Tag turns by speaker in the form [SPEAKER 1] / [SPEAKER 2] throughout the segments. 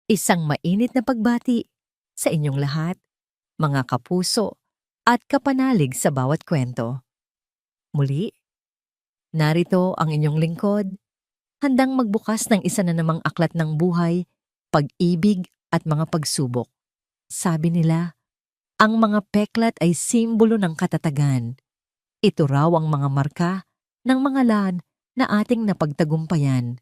[SPEAKER 1] Isang mainit na pagbati sa inyong lahat, mga kapuso at kapanalig sa bawat kwento. Muli, narito ang inyong lingkod, handang magbukas ng isa na namang aklat ng buhay, pag-ibig at mga pagsubok. Sabi nila, ang mga peklat ay simbolo ng katatagan. Ito raw ang mga marka ng mga lan na ating napagtagumpayan.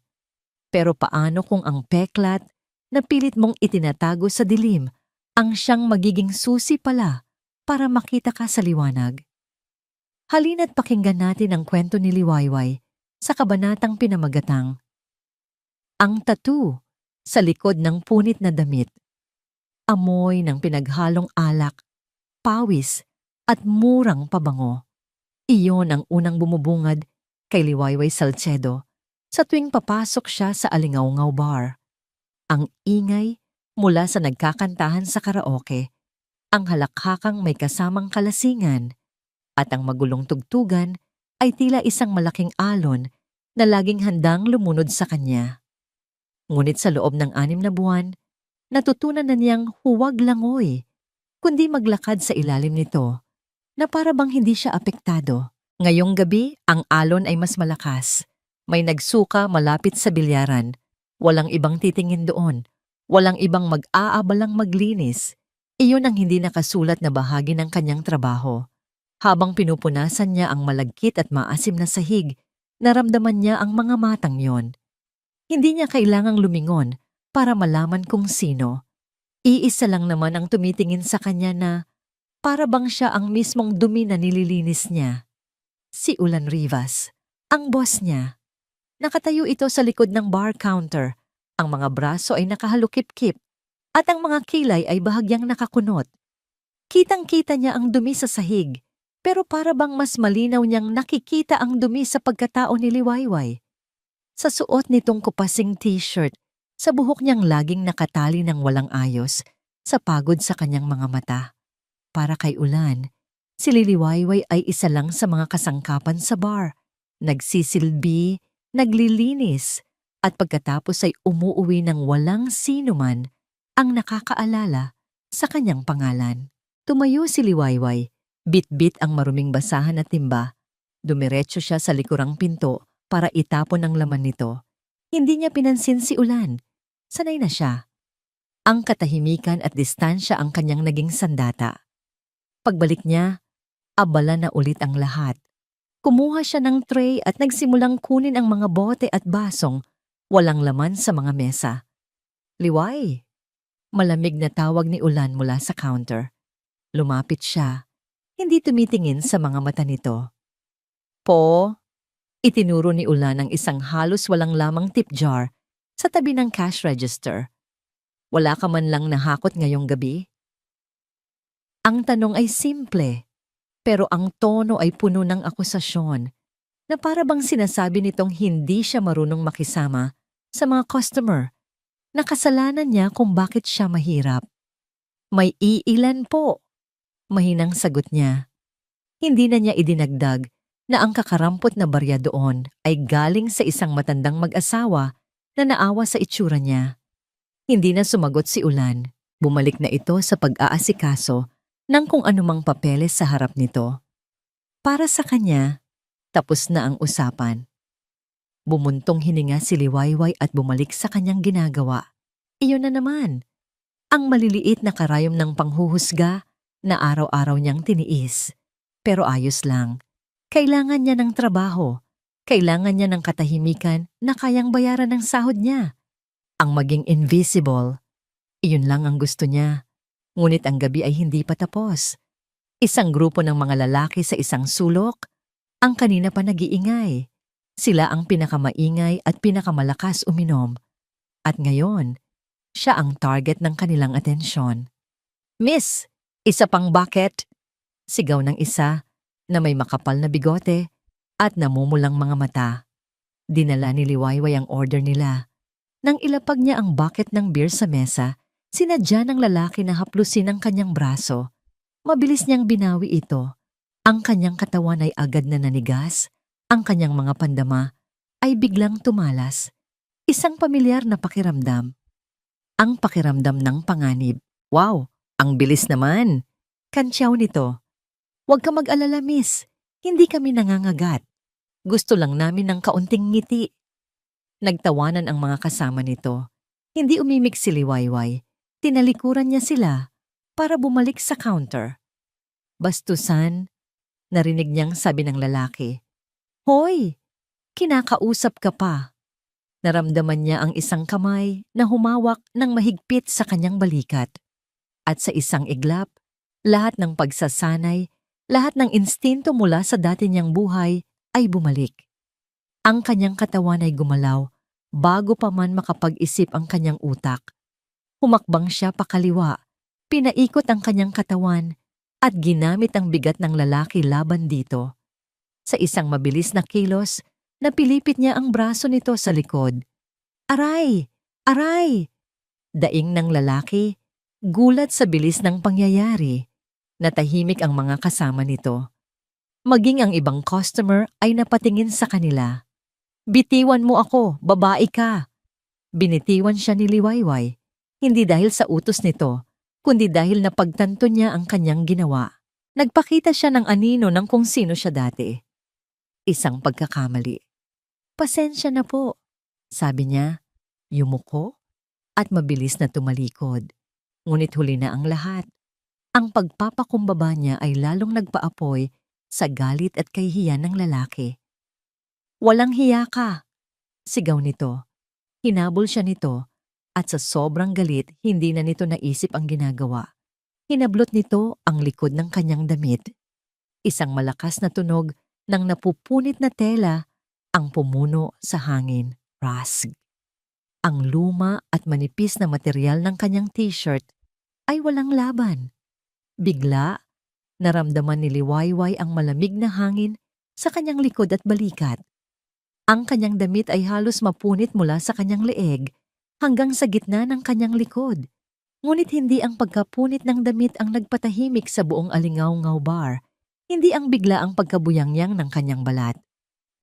[SPEAKER 1] Pero paano kung ang peklat na pilit mong itinatago sa dilim ang siyang magiging susi pala para makita ka sa liwanag? Halina't pakinggan natin ang kwento ni Liwayway sa kabanatang pinamagatang Ang Tattoo sa Likod ng Punit na Damit. Amoy ng pinaghalong alak, pawis at murang pabango. Iyon ang unang bumubungad kay Liwayway Salcedo sa tuwing papasok siya sa Alingaungaw Bar. Ang ingay mula sa nagkakantahan sa karaoke, ang halakhakang may kasamang kalasingan, at ang magulong tugtugan ay tila isang malaking alon na laging handang lumunod sa kanya. Ngunit sa loob ng 6 na buwan, natutunan na niyang huwag langoy, kundi maglakad sa ilalim nito, na para bang hindi siya apektado. Ngayong gabi, ang alon ay mas malakas. May nagsuka malapit sa bilyaran. Walang ibang titingin doon. Walang ibang mag-aabalang maglinis. Iyon ang hindi nakasulat na bahagi ng kanyang trabaho. Habang pinupunasan niya ang malagkit at maasim na sahig, naramdaman niya ang mga matang yon. Hindi niya kailangang lumingon para malaman kung sino. Iisa lang naman ang tumitingin sa kanya na para bang siya ang mismong dumi na nililinis niya. Si Ulan Rivas, ang boss niya. Nakatayo ito sa likod ng bar counter. Ang mga braso ay nakahalukip-kip at ang mga kilay ay bahagyang nakakunot. Kitang-kita niya ang dumi sa sahig, pero para bang mas malinaw niyang nakikita ang dumi sa pagkatao ni Liwayway. Sa suot nitong kupasing t-shirt, sa buhok niyang laging nakatali ng walang ayos, sa pagod sa kanyang mga mata. Para kay Ulan, si Liwayway ay isa lang sa mga kasangkapan sa bar. Nagsisilbi, naglilinis, at pagkatapos ay umuuwi ng walang sino man ang nakakaalala sa kanyang pangalan. Tumayo si Liwayway, bit-bit ang maruming basahan at timba. Dumiretso siya sa likurang pinto para itapon ang laman nito. Hindi niya pinansin si Ulan. Sanay na siya. Ang katahimikan at distansya ang kanyang naging sandata. Pagbalik niya, abala na ulit ang lahat. Kumuha siya ng tray at nagsimulang kunin ang mga bote at basong walang laman sa mga mesa. Liway! Malamig na tawag ni Ulan mula sa counter. Lumapit siya, hindi tumitingin sa mga mata nito. Po, itinuro ni Ulan ang isang halos walang lamang tip jar sa tabi ng cash register. Wala ka man lang nahakot ngayong gabi? Ang tanong ay simple, pero ang tono ay puno ng akusasyon na para bang sinasabi nitong hindi siya marunong makisama sa mga customer, na kasalanan niya kung bakit siya mahirap. May iilan po, mahinang sagot niya. Hindi na niya idinagdag na ang kakarampot na barya doon ay galing sa isang matandang mag-asawa na naawa sa itsura niya. Hindi na sumagot si Ulan. Bumalik na ito sa pag-aasikaso ng kung anumang papeles sa harap nito. Para sa kanya, tapos na ang usapan. Bumuntong hininga si Liwayway at bumalik sa kanyang ginagawa. Iyon na naman, ang maliliit na karayom ng panghuhusga na araw-araw niyang tiniis. Pero ayos lang. Kailangan niya ng trabaho. Kailangan niya ng katahimikan na kayang bayaran ng sahod niya. Ang maging invisible, iyon lang ang gusto niya. Ngunit ang gabi ay hindi pa tapos. Isang grupo ng mga lalaki sa isang sulok, ang kanina pa nag-iingay. Sila ang pinakamaingay at pinakamalakas uminom. At ngayon, siya ang target ng kanilang atensyon. Miss, isa pang bucket! Sigaw ng isa na may makapal na bigote at namumulang mga mata. Dinala ni Liwayway ang order nila. Nang ilapag niya ang bucket ng beer sa mesa, sinadya ng lalaki na haplusin ang kanyang braso. Mabilis niyang binawi ito. Ang kanyang katawan ay agad na nanigas. Ang kanyang mga pandama ay biglang tumalas. Isang pamilyar na pakiramdam. Ang pakiramdam ng panganib. Wow, ang bilis naman. Kantyaw nito. Huwag ka mag-alala, miss. Hindi kami nangangagat. Gusto lang namin ng kaunting ngiti. Nagtawanan ang mga kasama nito. Hindi umimik si Liwayway. Tinalikuran niya sila para bumalik sa counter. Bastusan, narinig niyang sabi ng lalaki. Hoy, kinakausap ka pa. Naramdaman niya ang isang kamay na humawak ng mahigpit sa kanyang balikat. At sa isang iglap, lahat ng pagsasanay, lahat ng instinto mula sa dati niyang buhay ay bumalik. Ang kanyang katawan ay gumalaw bago pa man makapag-isip ang kanyang utak. Humakbang siya pakaliwa, pinaikot ang kanyang katawan at ginamit ang bigat ng lalaki laban dito. Sa isang mabilis na kilos, napilipit niya ang braso nito sa likod. Aray! Aray! Daing ng lalaki, gulat sa bilis ng pangyayari. Natahimik ang mga kasama nito. Maging ang ibang customer ay napatingin sa kanila. Bitiwan mo ako, babae ka. Binitiwan siya ni Liwayway, hindi dahil sa utos nito, kundi dahil napagtanto niya ang kanyang ginawa. Nagpakita siya ng anino ng kung sino siya dati. Isang pagkakamali. Pasensya na po, sabi niya, yumuko at mabilis na tumalikod. Ngunit huli na ang lahat. Ang pagpapakumbaba niya ay lalong nagpaapoy sa galit at kahihiyan ng lalaki. Walang hiya ka, sigaw nito. Hinabol siya nito at sa sobrang galit hindi na nito naisip ang ginagawa. Hinablot nito ang likod ng kanyang damit. Isang malakas na tunog ng napupunit na tela ang pumuno sa hangin. Rasg. Ang luma at manipis na material ng kanyang t-shirt ay walang laban. Bigla, naramdaman ni Liwayway ang malamig na hangin sa kanyang likod at balikat. Ang kanyang damit ay halos mapunit mula sa kanyang leeg hanggang sa gitna ng kanyang likod. Ngunit hindi ang pagkapunit ng damit ang nagpatahimik sa buong Alingaw-Ngaw bar. Hindi ang bigla ang pagkabuyangyang ng kanyang balat.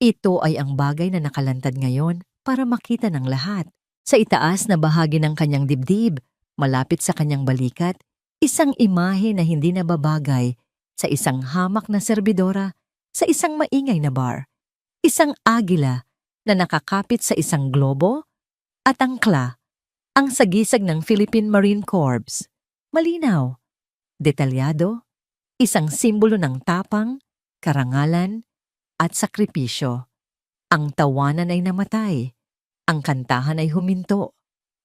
[SPEAKER 1] Ito ay ang bagay na nakalantad ngayon para makita ng lahat. Sa itaas na bahagi ng kanyang dibdib, malapit sa kanyang balikat, isang imahe na hindi nababagay sa isang hamak na serbidora sa isang maingay na bar. Isang agila na nakakapit sa isang globo at angkla, ang sagisag ng Philippine Marine Corps. Malinaw, detalyado, isang simbolo ng tapang, karangalan, at sakripisyo. Ang tawanan ay namatay, ang kantahan ay huminto,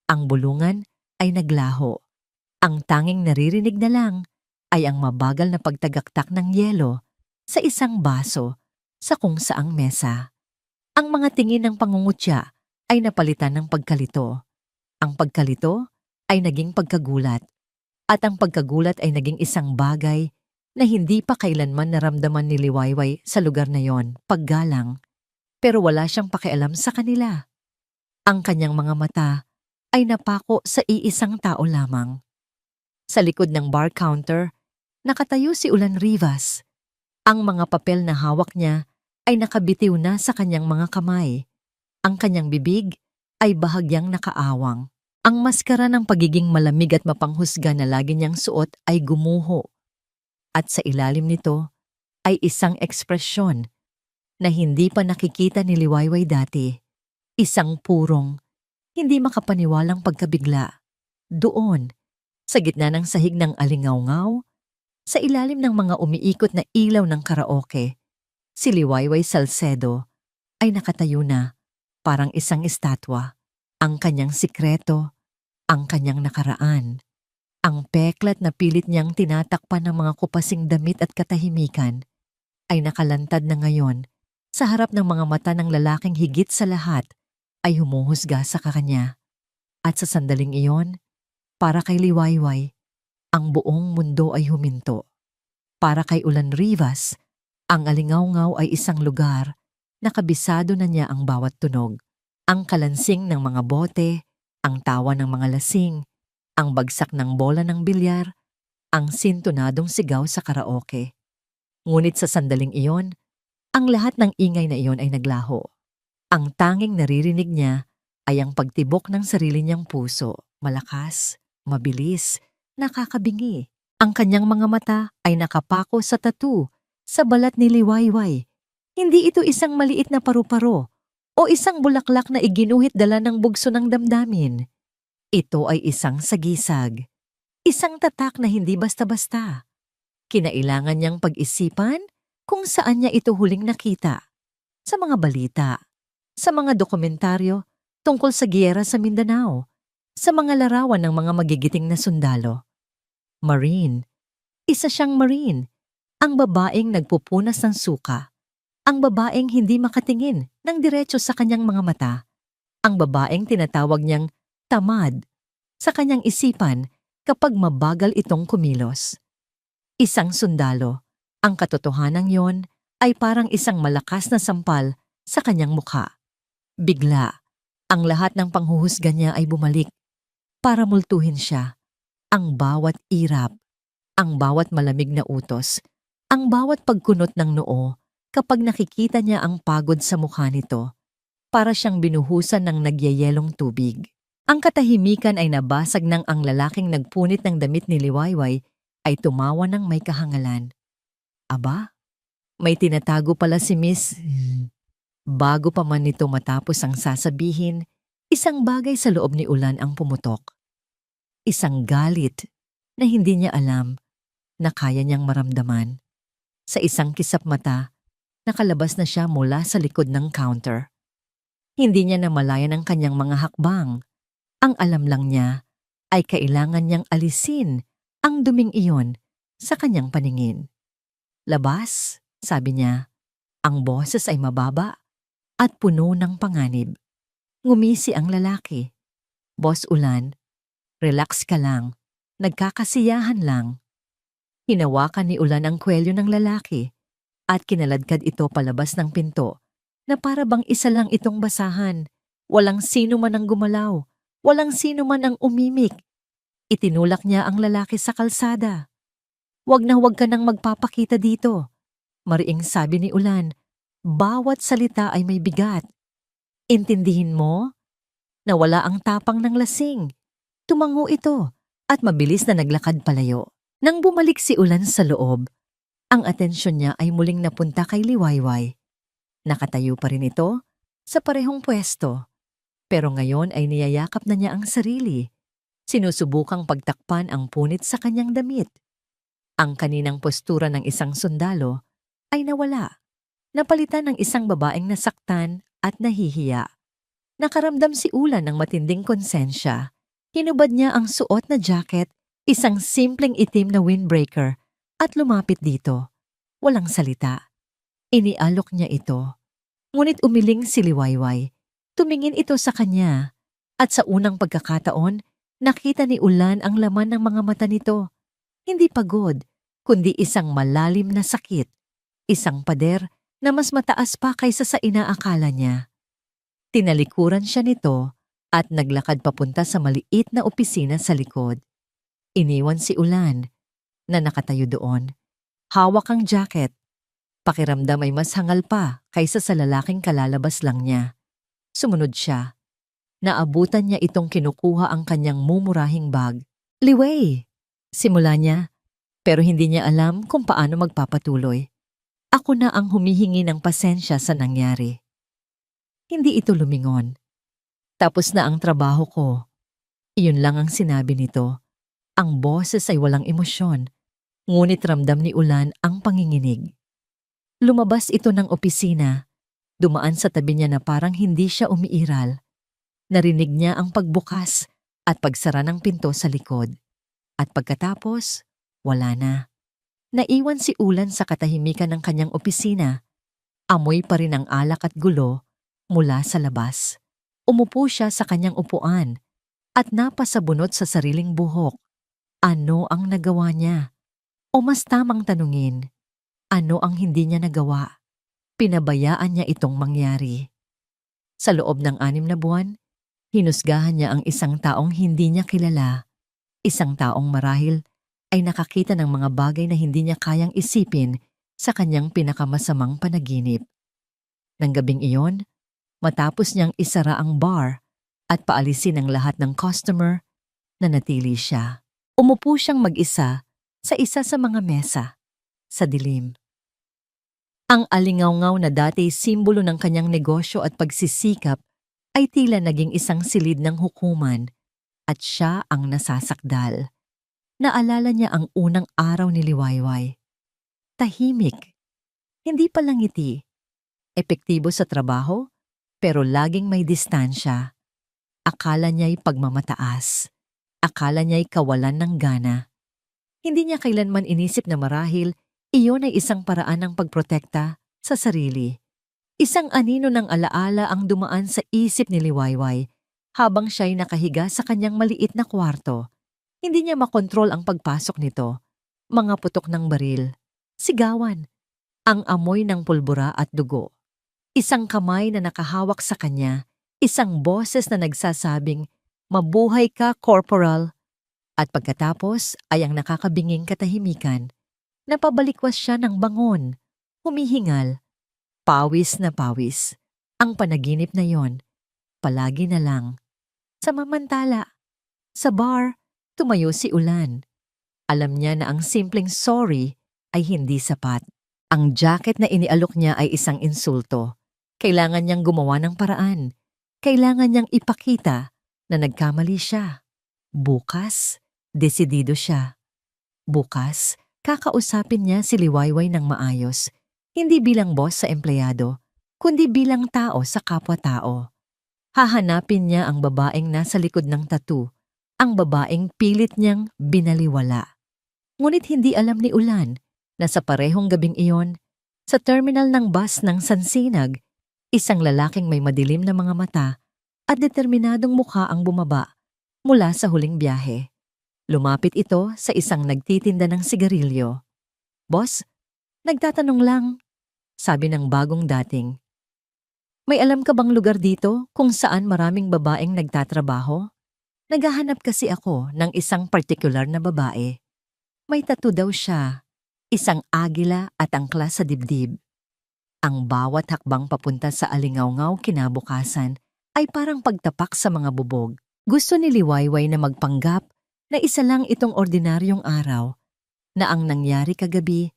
[SPEAKER 1] ang bulungan ay naglaho. Ang tanging naririnig na lang ay ang mabagal na pagtagaktak ng yelo sa isang baso sa kung saang mesa. Ang mga tingin ng pangungutya ay napalitan ng pagkalito. Ang pagkalito ay naging pagkagulat. At ang pagkagulat ay naging isang bagay na hindi pa kailanman naramdaman ni Liwayway sa lugar na yon, paggalang. Pero wala siyang pakialam sa kanila. Ang kanyang mga mata ay napako sa iisang tao lamang. Sa likod ng bar counter, nakatayo si Ulan Rivas. Ang mga papel na hawak niya ay nakabitiw na sa kanyang mga kamay. Ang kanyang bibig ay bahagyang nakaawang. Ang maskara ng pagiging malamig at mapanghusga na lagi niyang suot ay gumuho. At sa ilalim nito ay isang ekspresyon na hindi pa nakikita ni Liwayway dati. Isang purong, hindi makapaniwalang pagkabigla. Doon, sa gitna ng sahig ng alingaw-ngaw, sa ilalim ng mga umiikot na ilaw ng karaoke, si Liwayway Salcedo ay nakatayo na, parang isang estatwa. Ang kanyang sikreto, ang kanyang nakaraan, ang peklat na pilit niyang tinatakpan ng mga kupasing damit at katahimikan, ay nakalantad na ngayon sa harap ng mga mata ng lalaking higit sa lahat ay humuhusga sa kanya. At sa sandaling iyon, para kay Liwayway, ang buong mundo ay huminto. Para kay Ulan Rivas, ang alingaw-ngaw ay isang lugar na kabisado na niya ang bawat tunog. Ang kalansing ng mga bote, ang tawa ng mga lasing, ang bagsak ng bola ng bilyar, ang sintonadong sigaw sa karaoke. Ngunit sa sandaling iyon, ang lahat ng ingay na iyon ay naglaho. Ang tanging naririnig niya ay ang pagtibok ng sarili niyang puso. Malakas, mabilis, nakakabingi. Ang kanyang mga mata ay nakapako sa tattoo sa balat ni Liwayway. Hindi ito isang maliit na paru-paro o isang bulaklak na iginuhit dala ng bugso ng damdamin. Ito ay isang sagisag. Isang tatak na hindi basta-basta. Kinailangan niyang pag-isipan kung saan niya ito huling nakita. Sa mga balita, sa mga dokumentaryo tungkol sa giyera sa Mindanao, sa mga larawan ng mga magigiting na sundalo. Marine. Isa siyang Marine. Ang babaeng nagpupunas ng suka. Ang babaeng hindi makatingin ng diretso sa kanyang mga mata. Ang babaeng tinatawag niyang tamad sa kanyang isipan kapag mabagal itong kumilos. Isang sundalo. Ang katotohanan yon ay parang isang malakas na sampal sa kanyang mukha. Bigla, ang lahat ng panghuhusga niya ay bumalik para multuhin siya. Ang bawat irap, ang bawat malamig na utos, ang bawat pagkunot ng noo kapag nakikita niya ang pagod sa mukha nito, para siyang binuhusan ng nagyayelong tubig. Ang katahimikan ay nabasag nang ang lalaking nagpunit ng damit ni Liwayway ay tumawa ng may kahangalan. Aba, may tinatago pala si Miss. Bago pa man nito matapos ang sasabihin, isang bagay sa loob ni Ulan ang pumutok. Isang galit na hindi niya alam na kaya niyang maramdaman. Sa isang kisap mata, nakalabas na siya mula sa likod ng counter. Hindi niya namalayan ang kanyang mga hakbang. Ang alam lang niya ay kailangan niyang alisin ang duming iyon sa kanyang paningin. Labas, sabi niya. Ang boses ay mababa at puno ng panganib. Ngumisi ang lalaki. Boss Ulan, relax ka lang. Nagkakasiyahan lang. Hinawakan ni Ulan ang kwelyo ng lalaki at kinaladkad ito palabas ng pinto na para bang isa lang itong basahan. Walang sino man ang gumalaw. Walang sino man ang umimik. Itinulak niya ang lalaki sa kalsada. Wag na wag ka nang magpapakita dito. Mariing sabi ni Ulan, bawat salita ay may bigat. Intindihin mo? Nawala ang tapang ng lasing. Tumango ito at mabilis na naglakad palayo. Nang bumalik si Ulan sa loob, ang atensyon niya ay muling napunta kay Liwayway. Nakatayo pa rin ito sa parehong pwesto. Pero ngayon ay niyayakap na niya ang sarili. Sinusubukang pagtakpan ang punit sa kanyang damit. Ang kaninang postura ng isang sundalo ay nawala. Napalitan ng isang babaeng nasaktan at nahihiya. Nakaramdam si Ulan ng matinding konsensya. Hinubad niya ang suot na jacket, isang simpleng itim na windbreaker, at lumapit dito. Walang salita. Inialok niya ito. Ngunit umiling si Liwayway. Tumingin ito sa kanya. At sa unang pagkakataon, nakita ni Ulan ang laman ng mga mata nito. Hindi pagod, kundi isang malalim na sakit. Isang pader na mas mataas pa kaysa sa inaakala niya. Tinalikuran siya nito at naglakad papunta sa maliit na opisina sa likod. Iniwan si Ulan na nakatayo doon. Hawak ang jacket. Pakiramdam ay mas hangal pa kaysa sa lalaking kalalabas lang niya. Sumunod siya. Naabutan niya itong kinukuha ang kanyang mumurahing bag. Liway! Simula niya, pero hindi niya alam kung paano magpapatuloy. Ako na ang humihingi ng pasensya sa nangyari. Hindi ito lumingon. Tapos na ang trabaho ko. Iyon lang ang sinabi nito. Ang boses ay walang emosyon, ngunit ramdam ni Ulan ang panginginig. Lumabas ito ng opisina. Dumaan sa tabi niya na parang hindi siya umiiral. Narinig niya ang pagbukas at pagsara ng pinto sa likod. At pagkatapos, wala na. Naiwan si Ulan sa katahimikan ng kanyang opisina. Amoy pa rin ang alak at gulo mula sa labas. Umupo siya sa kanyang upuan at napasabunot sa sariling buhok. Ano ang nagawa niya? O mas tamang tanungin, ano ang hindi niya nagawa? Pinabayaan niya itong mangyari. Sa loob ng 6 na buwan, hinusgahan niya ang isang taong hindi niya kilala. Isang taong marahil ay nakakita ng mga bagay na hindi niya kayang isipin sa kanyang pinakamasamang panaginip. Nang gabing iyon, matapos niyang isara ang bar at paalisin ang lahat ng customer, Nanatili siya. Umupo siyang mag-isa sa isa sa mga mesa, sa dilim. Ang alingawngaw na dati simbolo ng kanyang negosyo at pagsisikap ay tila naging isang silid ng hukuman at siya ang nasasakdal. Naalala niya ang unang araw ni Liwayway. Tahimik, hindi palangiti, epektibo sa trabaho, pero laging may distansya. Akala niya'y pagmamataas. Akala niya'y kawalan ng gana. Hindi niya kailanman inisip na marahil iyon ay isang paraan ng pagprotekta sa sarili. Isang anino ng alaala ang dumaan sa isip ni Liwayway habang siya'y nakahiga sa kanyang maliit na kwarto. Hindi niya makontrol ang pagpasok nito. Mga putok ng baril. Sigawan. Ang amoy ng pulbura at dugo. Isang kamay na nakahawak sa kanya. Isang boses na nagsasabing, "Mabuhay ka, Corporal." At pagkatapos ay ang nakakabinging katahimikan. Napabalikwas siya ng bangon. Humihingal. Pawis na pawis. Ang panaginip na yon, palagi na lang. Samamantala, sa bar, tumayo si Ulan. Alam niya na ang simpleng sorry ay hindi sapat. Ang jacket na inialok niya ay isang insulto. Kailangan niyang gumawa ng paraan. Kailangan niyang ipakita na nagkamali siya. Bukas, desidido siya. Bukas, kakausapin niya si Liwayway ng maayos, hindi bilang boss sa empleyado, kundi bilang tao sa kapwa-tao. Hahanapin niya ang babaeng nasa likod ng tattoo, ang babaeng pilit niyang binaliwala. Ngunit hindi alam ni Ulan na sa parehong gabing iyon, sa terminal ng bus ng Sansinag, isang lalaking may madilim na mga mata at determinadong mukha ang bumaba mula sa huling biyahe. Lumapit ito sa isang nagtitinda ng sigarilyo. "Boss, nagtatanong lang," sabi ng bagong dating. "May alam ka bang lugar dito kung saan maraming babaeng nagtatrabaho? Naghahanap kasi ako ng isang partikular na babae. May tattoo daw siya, isang agila at angkla sa dibdib." Ang bawat hakbang papunta sa alingawngaw kinabukasan ay parang pagtapak sa mga bubog. Gusto ni Liwayway na magpanggap na isa lang itong ordinaryong araw, na ang nangyari kagabi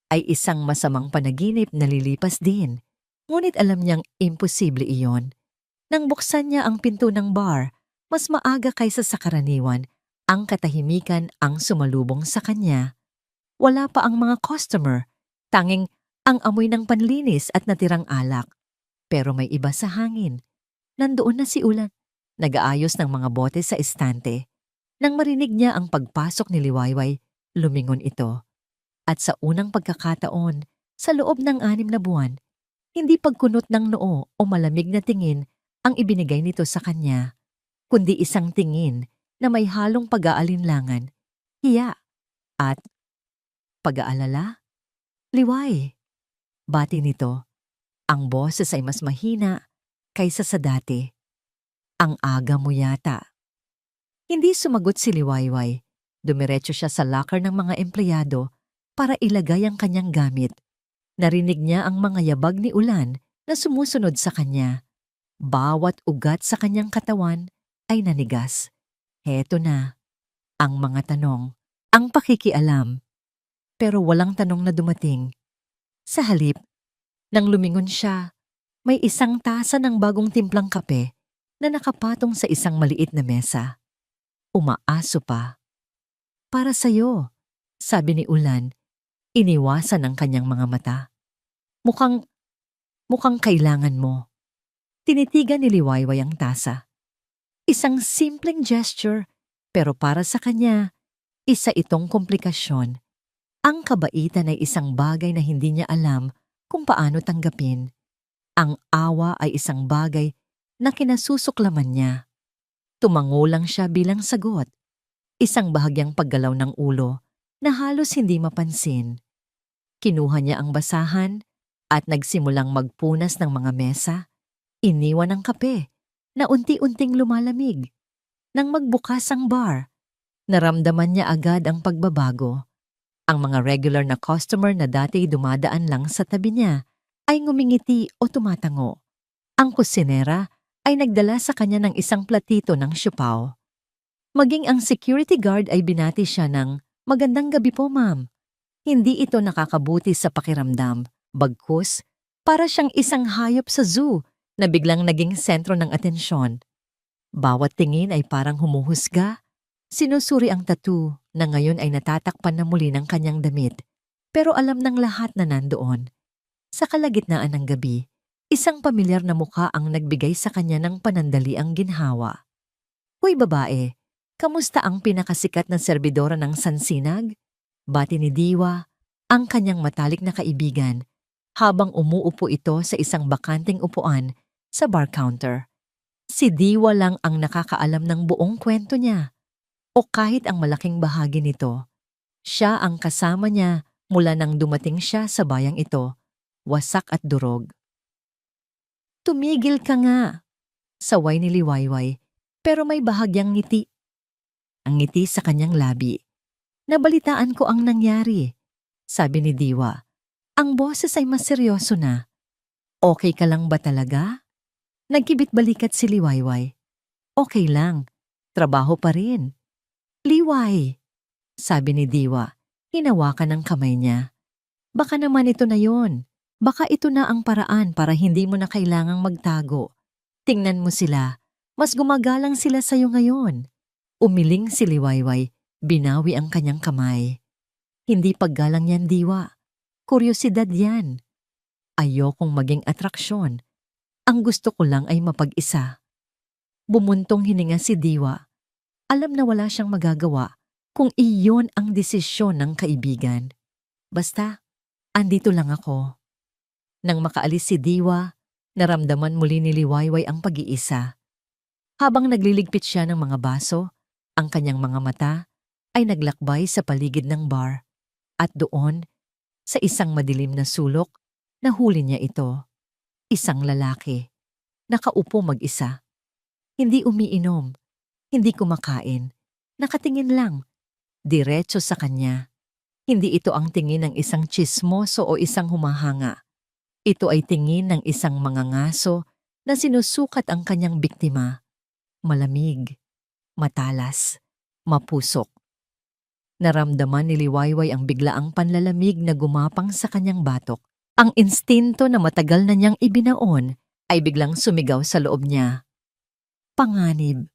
[SPEAKER 1] ay isang masamang panaginip na lilipas din. Ngunit alam niyang imposible iyon. Nang buksan niya ang pinto ng bar, mas maaga kaysa sa karaniwan, ang katahimikan ang sumalubong sa kanya. Wala pa ang mga customer, tanging ang amoy ng panlinis at natirang alak. Pero may iba sa hangin. Nandoon na si Ulan, nag-aayos ng mga bote sa estante. Nang marinig niya ang pagpasok ni Liwayway, lumingon ito. At sa unang pagkakataon, sa loob ng 6 na buwan, hindi pagkunot ng noo o malamig na tingin ang ibinigay nito sa kanya, kundi isang tingin na may halong pag-aalinlangan, hiya, at pag-aalala. "Liway," bati nito. Ang boses ay mas mahina kaysa sa dati. "Ang aga mo yata." Hindi sumagot si Liwayway. Dumiretso siya sa locker ng mga empleyado para ilagay ang kanyang gamit. Narinig niya ang mga yabag ni Ulan na sumusunod sa kanya. Bawat ugat sa kanyang katawan ay nanigas. Heto na, ang mga tanong, ang pakikialam. Pero walang tanong na dumating. Sa halip, nang lumingon siya, may isang tasa ng bagong timplang kape na nakapatong sa isang maliit na mesa. Umaaso pa. "Para sa'yo," sabi ni Ulan, iniwasan ang kanyang mga mata. Mukhang kailangan mo." Tinitigan ni Liwayway ang tasa. Isang simpleng gesture, pero para sa kanya, isa itong komplikasyon. Ang kabaitan ay isang bagay na hindi niya alam kung paano tanggapin. Ang awa ay isang bagay na kinasusuklaman niya. Tumango lang siya bilang sagot. Isang bahagyang paggalaw ng ulo na halos hindi mapansin. Kinuha niya ang basahan at nagsimulang magpunas ng mga mesa. Iniwan ang kape na unti-unting lumalamig. Nang magbukas ang bar, naramdaman niya agad ang pagbabago. Ang mga regular na customer na dati dumadaan lang sa tabi niya ay ngumingiti o tumatango. Ang kusinera ay nagdala sa kanya ng isang platito ng siopaw. Maging ang security guard ay binati siya ng, "Magandang gabi po, ma'am." Hindi ito nakakabuti sa pakiramdam. Bagkus, para siyang isang hayop sa zoo na biglang naging sentro ng atensyon. Bawat tingin ay parang humuhusga. Sinusuri ang tattoo na ngayon ay natatakpan na muli ng kanyang damit. Pero alam ng lahat na nandoon. Sa kalagitnaan ng gabi, isang pamilyar na mukha ang nagbigay sa kanya ng panandaliang ginhawa. "Hoy babae, kamusta ang pinakasikat na serbidora ng Sansinag?" Bati ni Diwa, ang kanyang matalik na kaibigan, habang umuupo ito sa isang bakanting upuan sa bar counter. Si Diwa lang ang nakakaalam ng buong kwento niya, o kahit ang malaking bahagi nito. Siya ang kasama niya mula nang dumating siya sa bayang ito, wasak at durog. "Tumigil ka nga," saway ni Liwayway, pero may bahagyang ngiti. Ang ngiti sa kanyang labi. "Nabalitaan ko ang nangyari," sabi ni Diwa. Ang boses ay mas seryoso na. "Okay ka lang ba talaga?" Nagkibit-balikat si Liwayway. "Okay lang. Trabaho pa rin." "Liway," sabi ni Diwa, hinawakan ng kamay niya. "Baka naman ito na yon. Baka ito na ang paraan para hindi mo na kailangang magtago. Tingnan mo sila. Mas gumagalang sila sa'yo ngayon." Umiling si Liwayway, binawi ang kanyang kamay. "Hindi paggalang yan, Diwa. Kuryosidad yan. Ayokong maging atraksyon. Ang gusto ko lang ay mapag-isa." Bumuntong hininga si Diwa. Alam na wala siyang magagawa kung iyon ang desisyon ng kaibigan. "Basta, andito lang ako." Nang makaalis si Diwa, naramdaman muli ni Liwayway ang pag-iisa. Habang nagliligpit siya ng mga baso, ang kanyang mga mata ay naglakbay sa paligid ng bar. At doon, sa isang madilim na sulok, nahuli niya ito. Isang lalaki. Nakaupo mag-isa. Hindi umiinom. Hindi kumakain. Nakatingin lang. Diretso sa kanya. Hindi ito ang tingin ng isang tsismoso o isang humahanga. Ito ay tingin ng isang mangangaso na sinusukat ang kanyang biktima. Malamig, matalas, mapusok. Naramdaman ni Liwayway ang biglaang panlalamig na gumapang sa kanyang batok. Ang instinto na matagal na niyang ibinaon ay biglang sumigaw sa loob niya. Panganib.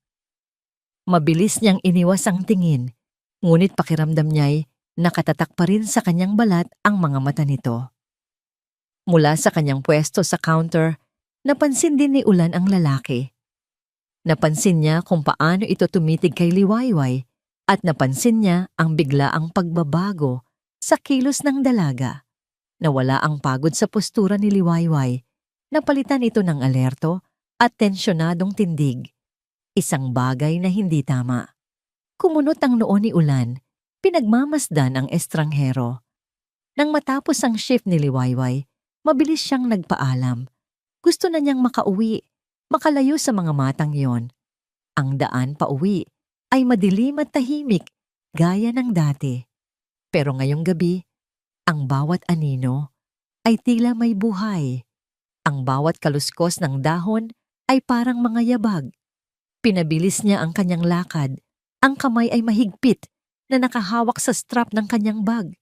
[SPEAKER 1] Mabilis niyang iniwas ang tingin, ngunit pakiramdam niya'y nakatatak pa rin sa kanyang balat ang mga mata nito. Mula sa kanyang pwesto sa counter, napansin din ni Ulan ang lalaki. Napansin niya kung paano ito tumitig kay Liwayway at napansin niya ang biglaang pagbabago sa kilos ng dalaga. Nawala ang pagod sa postura ni Liwayway. Napalitan ito ng alerto at tensyonadong tindig. Isang bagay na hindi tama. Kumunot ang noo ni Ulan. Pinagmamasdan ang estranghero. Nang matapos ang shift ni Liwayway, mabilis siyang nagpaalam. Gusto na niyang makauwi, makalayo sa mga matang yon. Ang daan pauwi ay madilim at tahimik, gaya ng dati. Pero ngayong gabi, ang bawat anino ay tila may buhay. Ang bawat kaluskos ng dahon ay parang mga yabag. Pinabilis niya ang kanyang lakad. Ang kamay ay mahigpit na nakahawak sa strap ng kanyang bag.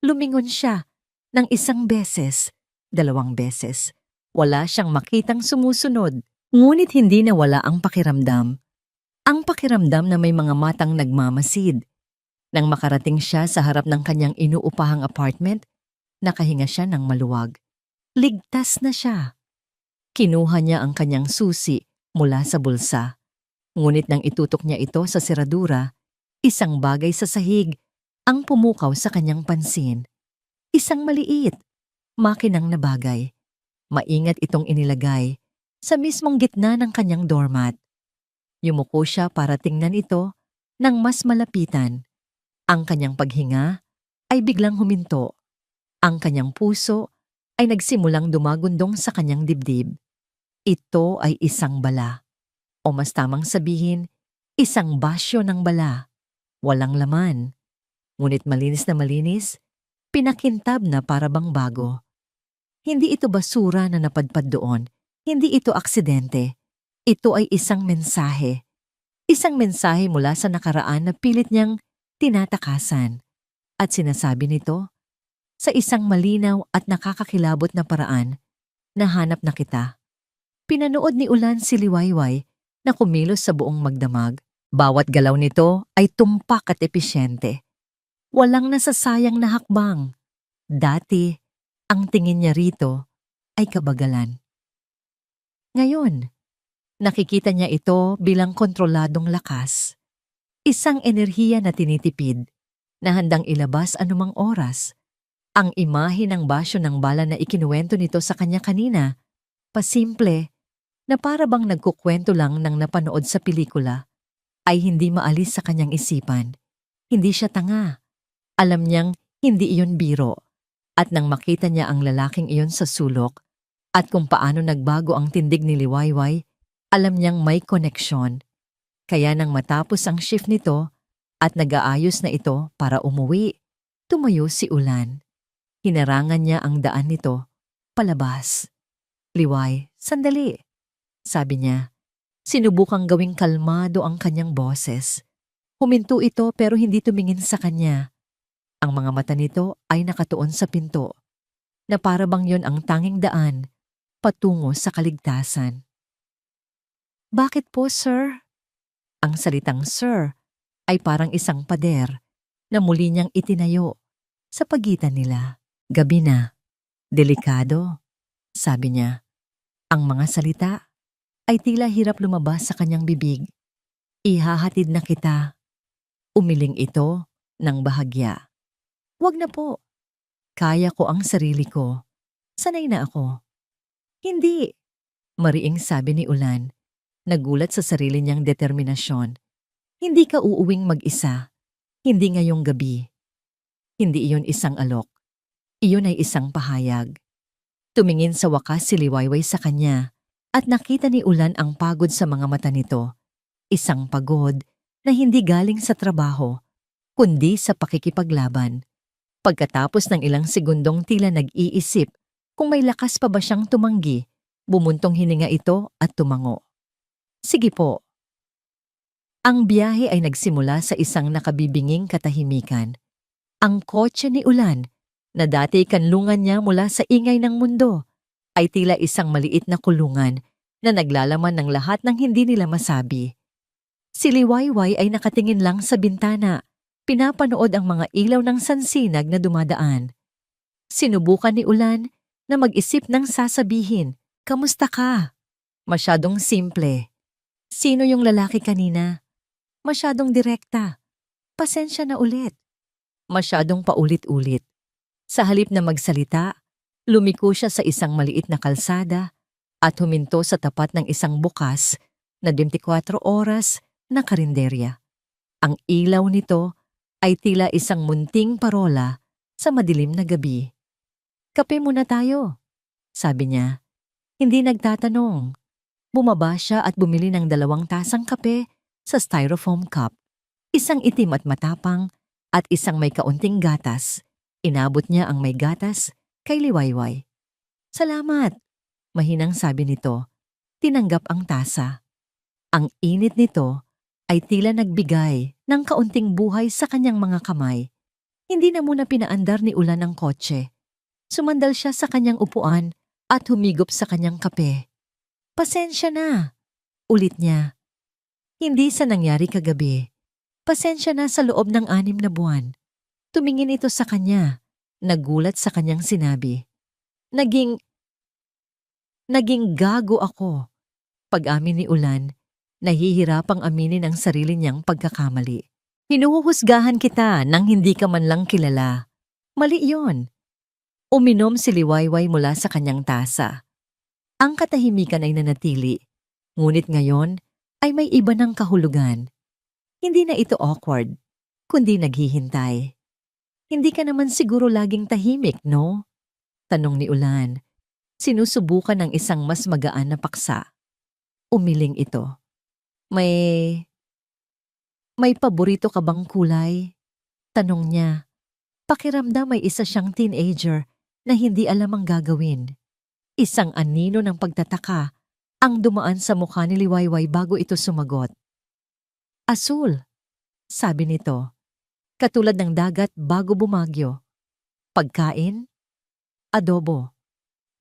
[SPEAKER 1] Lumingon siya ng isang beses, 2 beses. Wala siyang makitang sumusunod, ngunit hindi nawala ang pakiramdam. Ang pakiramdam na may mga matang nagmamasid. Nang makarating siya sa harap ng kanyang inuupahang apartment, nakahinga siya ng maluwag. Ligtas na siya. Kinuha niya ang kanyang susi mula sa bulsa. Ngunit nang itutok niya ito sa seradura, isang bagay sa sahig ang pumukaw sa kanyang pansin. Isang maliit, makinang na bagay. Maingat itong inilagay sa mismong gitna ng kanyang doormat. Yumuko siya para tingnan ito ng mas malapitan. Ang kanyang paghinga ay biglang huminto. Ang kanyang puso ay nagsimulang dumagundong sa kanyang dibdib. Ito ay isang bala. O mas tamang sabihin, isang basyo ng bala. Walang laman. Ngunit malinis na malinis, pinakintab na para bang bago. Hindi ito basura na napadpad doon. Hindi ito aksidente. Ito ay isang mensahe. Isang mensahe mula sa nakaraan na pilit niyang tinatakasan at sinasabi nito sa isang malinaw at nakakakilabot na paraan na hanap na kita. Pinanood ni Ulan si Liwayway na kumilos sa buong magdamag. Bawat galaw nito ay tumpak at episyente. Walang nasasayang na hakbang. Dati, ang tingin niya rito ay kabagalan. Ngayon, nakikita niya ito bilang kontroladong lakas. Isang enerhiya na tinitipid, na handang ilabas anumang oras. Ang imahe ng basyo ng bala na ikinuwento nito sa kanya kanina, pasimple, na para bang nagkukwento lang ng napanood sa pelikula, ay hindi maalis sa kanyang isipan. Hindi siya tanga. Alam niyang hindi iyon biro. At nang makita niya ang lalaking iyon sa sulok, at kung paano nagbago ang tindig ni Liwayway, alam niyang may koneksyon. Kaya nang matapos ang shift nito, at nag-aayos na ito para umuwi, tumayo si Ulan. Hinarangan niya ang daan nito, palabas. Liway, sandali. Sabi niya, sinubukang gawing kalmado ang kanyang boses. Huminto ito pero hindi tumingin sa kanya. Ang mga mata nito ay nakatuon sa pinto, na para bang yon ang tanging daan patungo sa kaligtasan. Bakit po, sir? Ang salitang sir ay parang isang pader na muli niyang itinayo sa pagitan nila. Gabi na. Delikado, sabi niya. Ang mga salita ay tila hirap lumabas sa kanyang bibig. Ihahatid na kita. Umiling ito ng bahagya. Wag na po. Kaya ko ang sarili ko. Sanay na ako. Hindi. Mariing sabi ni Ulan. Nagulat sa sarili niyang determinasyon. Hindi ka uuwing mag-isa. Hindi ngayong gabi. Hindi iyon isang alok. Iyon ay isang pahayag. Tumingin sa wakas si Liwayway sa kanya at nakita ni Ulan ang pagod sa mga mata nito. Isang pagod na hindi galing sa trabaho, kundi sa pakikipaglaban. Pagkatapos ng ilang segundong tila nag-iisip kung may lakas pa ba siyang tumanggi, bumuntong hininga ito at tumango. Sige po. Ang biyahe ay nagsimula sa isang nakabibinging katahimikan. Ang kotse ni Ulan, na dati kanlungan niya mula sa ingay ng mundo, ay tila isang maliit na kulungan na naglalaman ng lahat ng hindi nila masabi. Si Liwayway ay nakatingin lang sa bintana, pinapanood ang mga ilaw ng sansinag na dumadaan. Sinubukan ni Ulan na mag-isip ng sasabihin, "Kamusta ka?" Masyadong simple. Sino yung lalaki kanina? Masyadong direkta. Pasensya na ulit. Masyadong paulit-ulit. Sa halip na magsalita, lumiko siya sa isang maliit na kalsada at huminto sa tapat ng isang bukas na 24 oras na karinderya. Ang ilaw nito ay tila isang munting parola sa madilim na gabi. "Kape muna tayo," sabi niya. Hindi nagtatanong. Bumaba siya at bumili ng 2 tasang kape sa styrofoam cup. Isang itim at matapang at isang may kaunting gatas. Inabot niya ang may gatas kay Liwayway. "Salamat," mahinang sabi nito. Tinanggap ang tasa. Ang init nito ay tila nagbigay ng kaunting buhay sa kanyang mga kamay. Hindi na muna pinaandar ni Ulan ang kotse. Sumandal siya sa kanyang upuan at humigop sa kanyang kape. "Pasensya na," ulit niya. Hindi sa nangyari kagabi. Pasensya na sa loob ng 6 na buwan. Tumingin ito sa kanya. Nagulat sa kanyang sinabi. Naging gago ako. Pag-amin ni Ulan, nahihirapang aminin ang sarili niyang pagkakamali. Hinuhusgahan kita nang hindi ka man lang kilala. Mali yon. Uminom si Liwayway mula sa kanyang tasa. Ang katahimikan ay nanatili, ngunit ngayon ay may iba ng kahulugan. Hindi na ito awkward, kundi naghihintay. "Hindi ka naman siguro laging tahimik, no?" tanong ni Ulan. Sinusubukan ng isang mas magaan na paksa. Umiling ito. May paborito ka bang kulay?" tanong niya. Pakiramdam may isa siyang teenager na hindi alam ang gagawin. Isang anino ng pagtataka ang dumaan sa mukha ni Liwayway bago ito sumagot. Asul, sabi nito, katulad ng dagat bago bumagyo. Pagkain, adobo,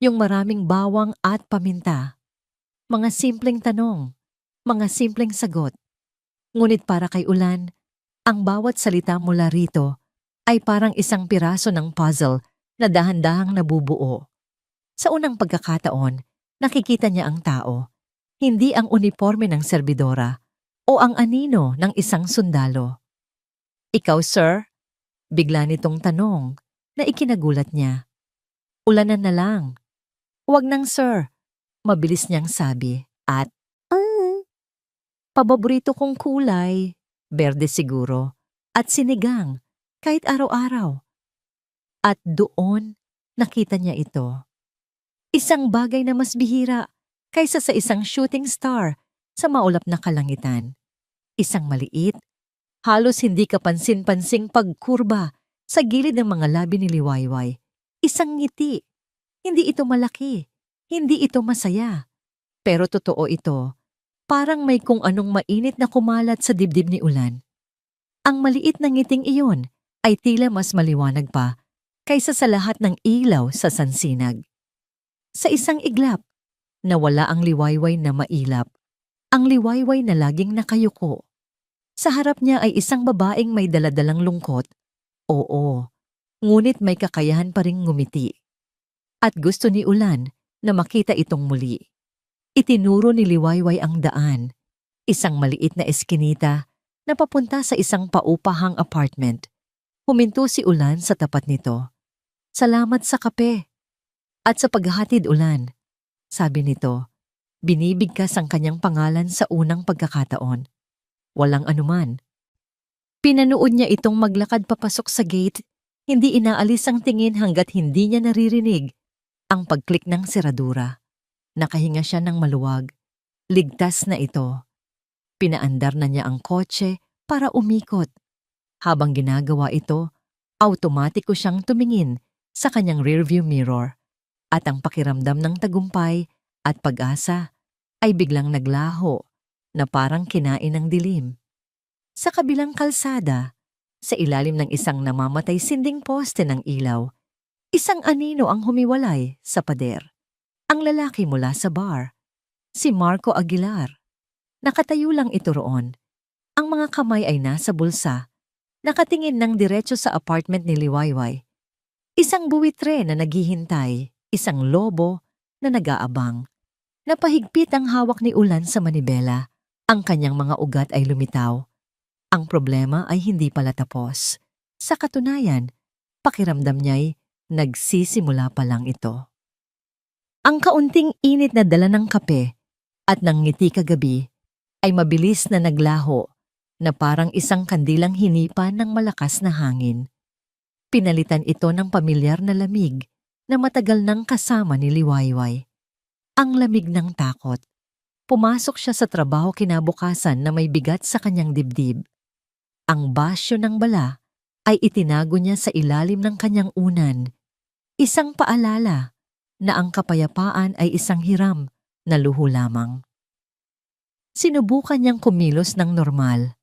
[SPEAKER 1] yung maraming bawang at paminta. Mga simpleng tanong, mga simpleng sagot. Ngunit para kay Ulan, ang bawat salita mula rito ay parang isang piraso ng puzzle na dahan-dahang nabubuo. Sa unang pagkakataon, nakikita niya ang tao, hindi ang uniforme ng serbidora o ang anino ng isang sundalo. Ikaw, sir? Bigla nitong tanong na ikinagulat niya. Ulanan na lang. Huwag nang sir, mabilis niyang sabi at paborito kong kulay, berde siguro, at sinigang, kahit araw-araw. At doon, nakita niya ito. Isang bagay na mas bihira kaysa sa isang shooting star sa maulap na kalangitan. Isang maliit, halos hindi kapansin-pansing pagkurba sa gilid ng mga labi ni Liwayway. Isang ngiti. Hindi ito malaki. Hindi ito masaya. Pero totoo ito. Parang may kung anong mainit na kumalat sa dibdib ni Ulan. Ang maliit na ngiting iyon ay tila mas maliwanag pa kaysa sa lahat ng ilaw sa sansinag. Sa isang iglap, nawala ang Liwayway na mailap. Ang Liwayway na laging nakayuko. Sa harap niya ay isang babaeng may daladalang lungkot. Oo, ngunit may kakayahan pa ring ngumiti. At gusto ni Ulan na makita itong muli. Itinuro ni Liwayway ang daan, isang maliit na eskinita na papunta sa isang paupahang apartment. Huminto si Ulan sa tapat nito. Salamat sa kape. At sa paghahatid, Ulan, sabi nito, binibigkas ang kanyang pangalan sa unang pagkakataon. Walang anuman. Pinanood niya itong maglakad papasok sa gate, hindi inaalis ang tingin hanggat hindi niya naririnig ang pagklik ng seradura. Nakahinga siya ng maluwag. Ligtas na ito. Pinaandar na niya ang kotse para umikot. Habang ginagawa ito, automatiko siyang tumingin sa kanyang rearview mirror at ang pakiramdam ng tagumpay at pag-asa ay biglang naglaho na parang kinain ng dilim. Sa kabilang kalsada, sa ilalim ng isang namamatay sinding poste ng ilaw, isang anino ang humiwalay sa pader. Ang lalaki mula sa bar, si Marco Aguilar. Nakatayo lang ito roon. Ang mga kamay ay nasa bulsa, nakatingin ng diretso sa apartment ni Liwayway. Isang buwitre na naghihintay, isang lobo na nag-aabang. Napahigpit ang hawak ni Ulan sa manibela. Ang kanyang mga ugat ay lumitaw. Ang problema ay hindi pala tapos. Sa katunayan, pakiramdam niya'y nagsisimula pa lang ito. Ang kaunting init na dala ng kape at ng ngiti kagabi ay mabilis na naglaho na parang isang kandilang hinipa ng malakas na hangin. Pinalitan ito ng pamilyar na lamig na matagal nang kasama ni Liwayway. Ang lamig ng takot. Pumasok siya sa trabaho kinabukasan na may bigat sa kanyang dibdib. Ang basyo ng bala ay itinago niya sa ilalim ng kanyang unan. Isang paalala na ang kapayapaan ay isang hiram na luho lamang. Sinubukan niyang kumilos ng normal.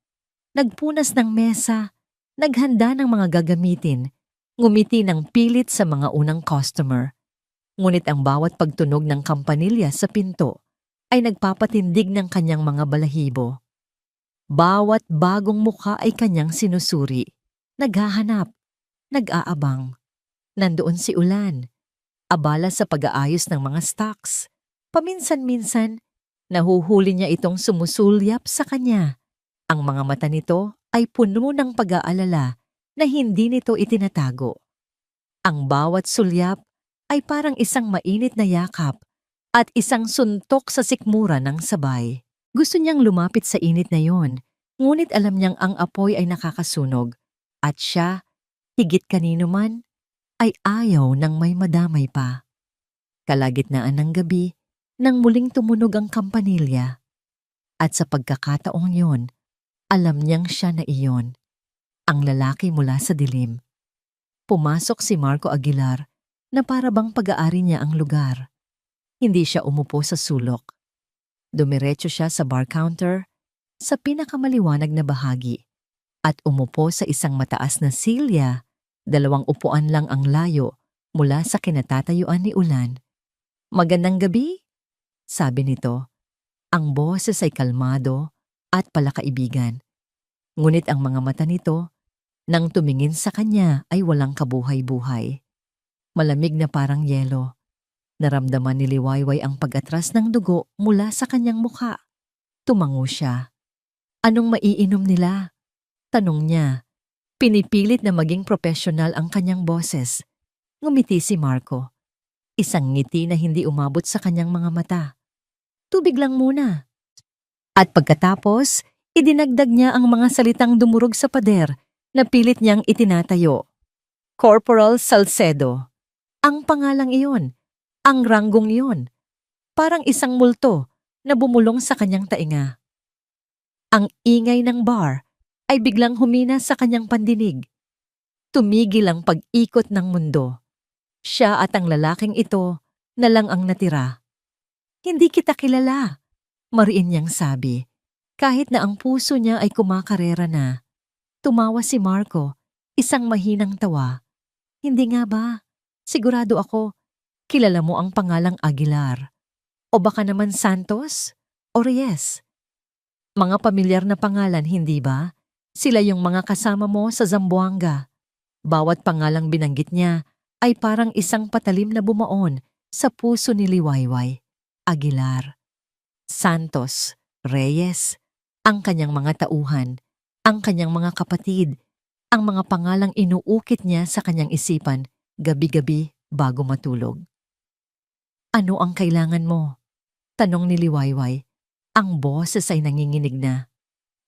[SPEAKER 1] Nagpunas ng mesa, naghanda ng mga gagamitin, ngumiti ng pilit sa mga unang customer. Ngunit ang bawat pagtunog ng kampanilya sa pinto ay nagpapatindig ng kanyang mga balahibo. Bawat bagong mukha ay kanyang sinusuri, naghahanap, nag-aabang. Nandoon si Ulan, abala sa pag-aayos ng mga stocks. Paminsan-minsan, nahuhuli niya itong sumusulyap sa kanya. Ang mga mata nito ay puno ng pag-aalala na hindi nito itinatago. Ang bawat sulyap ay parang isang mainit na yakap at isang suntok sa sikmura ng sabay. Gusto niyang lumapit sa init na yon, ngunit alam niyang ang apoy ay nakakasunog at siya, higit kanino man, ay ayaw ng may madamay pa. Kalagitnaan ng gabi, nang muling tumunog ang kampanilya. At sa pagkakataong yon, alam niyang siya na iyon, ang lalaki mula sa dilim. Pumasok si Marco Aguilar na para bang pag-aari niya ang lugar. Hindi siya umupo sa sulok. Dumiretso siya sa bar counter, sa pinakamaliwanag na bahagi at umupo sa isang mataas na silya. 2 upuan lang ang layo mula sa kinatatayuan ni Ulan. "Magandang gabi," sabi nito. Ang boses ay kalmado at palakaibigan. Ngunit ang mga mata nito, nang tumingin sa kanya ay walang kabuhay-buhay. Malamig na parang yelo. Naramdaman ni Liwayway ang pag-atras ng dugo mula sa kanyang mukha. Tumango siya. "Anong maiinom nila?" tanong niya. Pinipilit na maging profesional ang kanyang boses. Ngumiti si Marco. Isang ngiti na hindi umabot sa kanyang mga mata. "Tubig lang muna." At pagkatapos, idinagdag niya ang mga salitang dumurog sa pader na pilit niyang itinatayo. "Corporal Salcedo." Ang pangalang iyon, ang ranggong iyon, parang isang multo na bumulong sa kanyang tainga. Ang ingay ng bar ay biglang humina sa kanyang pandinig. Tumigil ang pag-ikot ng mundo. Siya at ang lalaking ito na lang ang natira. "Hindi kita kilala," mariin niyang sabi. Kahit na ang puso niya ay kumakarera na. Tumawa si Marco, isang mahinang tawa. "Hindi nga ba? Sigurado ako, kilala mo ang pangalang Aguilar. O baka naman Santos? O Reyes? Mga pamilyar na pangalan, hindi ba? Sila yung mga kasama mo sa Zamboanga." Bawat pangalang binanggit niya ay parang isang patalim na bumaon sa puso ni Liwayway. Aguilar, Santos, Reyes, ang kanyang mga tauhan, ang kanyang mga kapatid, ang mga pangalang inuukit niya sa kanyang isipan gabi-gabi bago matulog. "Ano ang kailangan mo?" tanong ni Liwayway. Ang boses ay nanginginig na.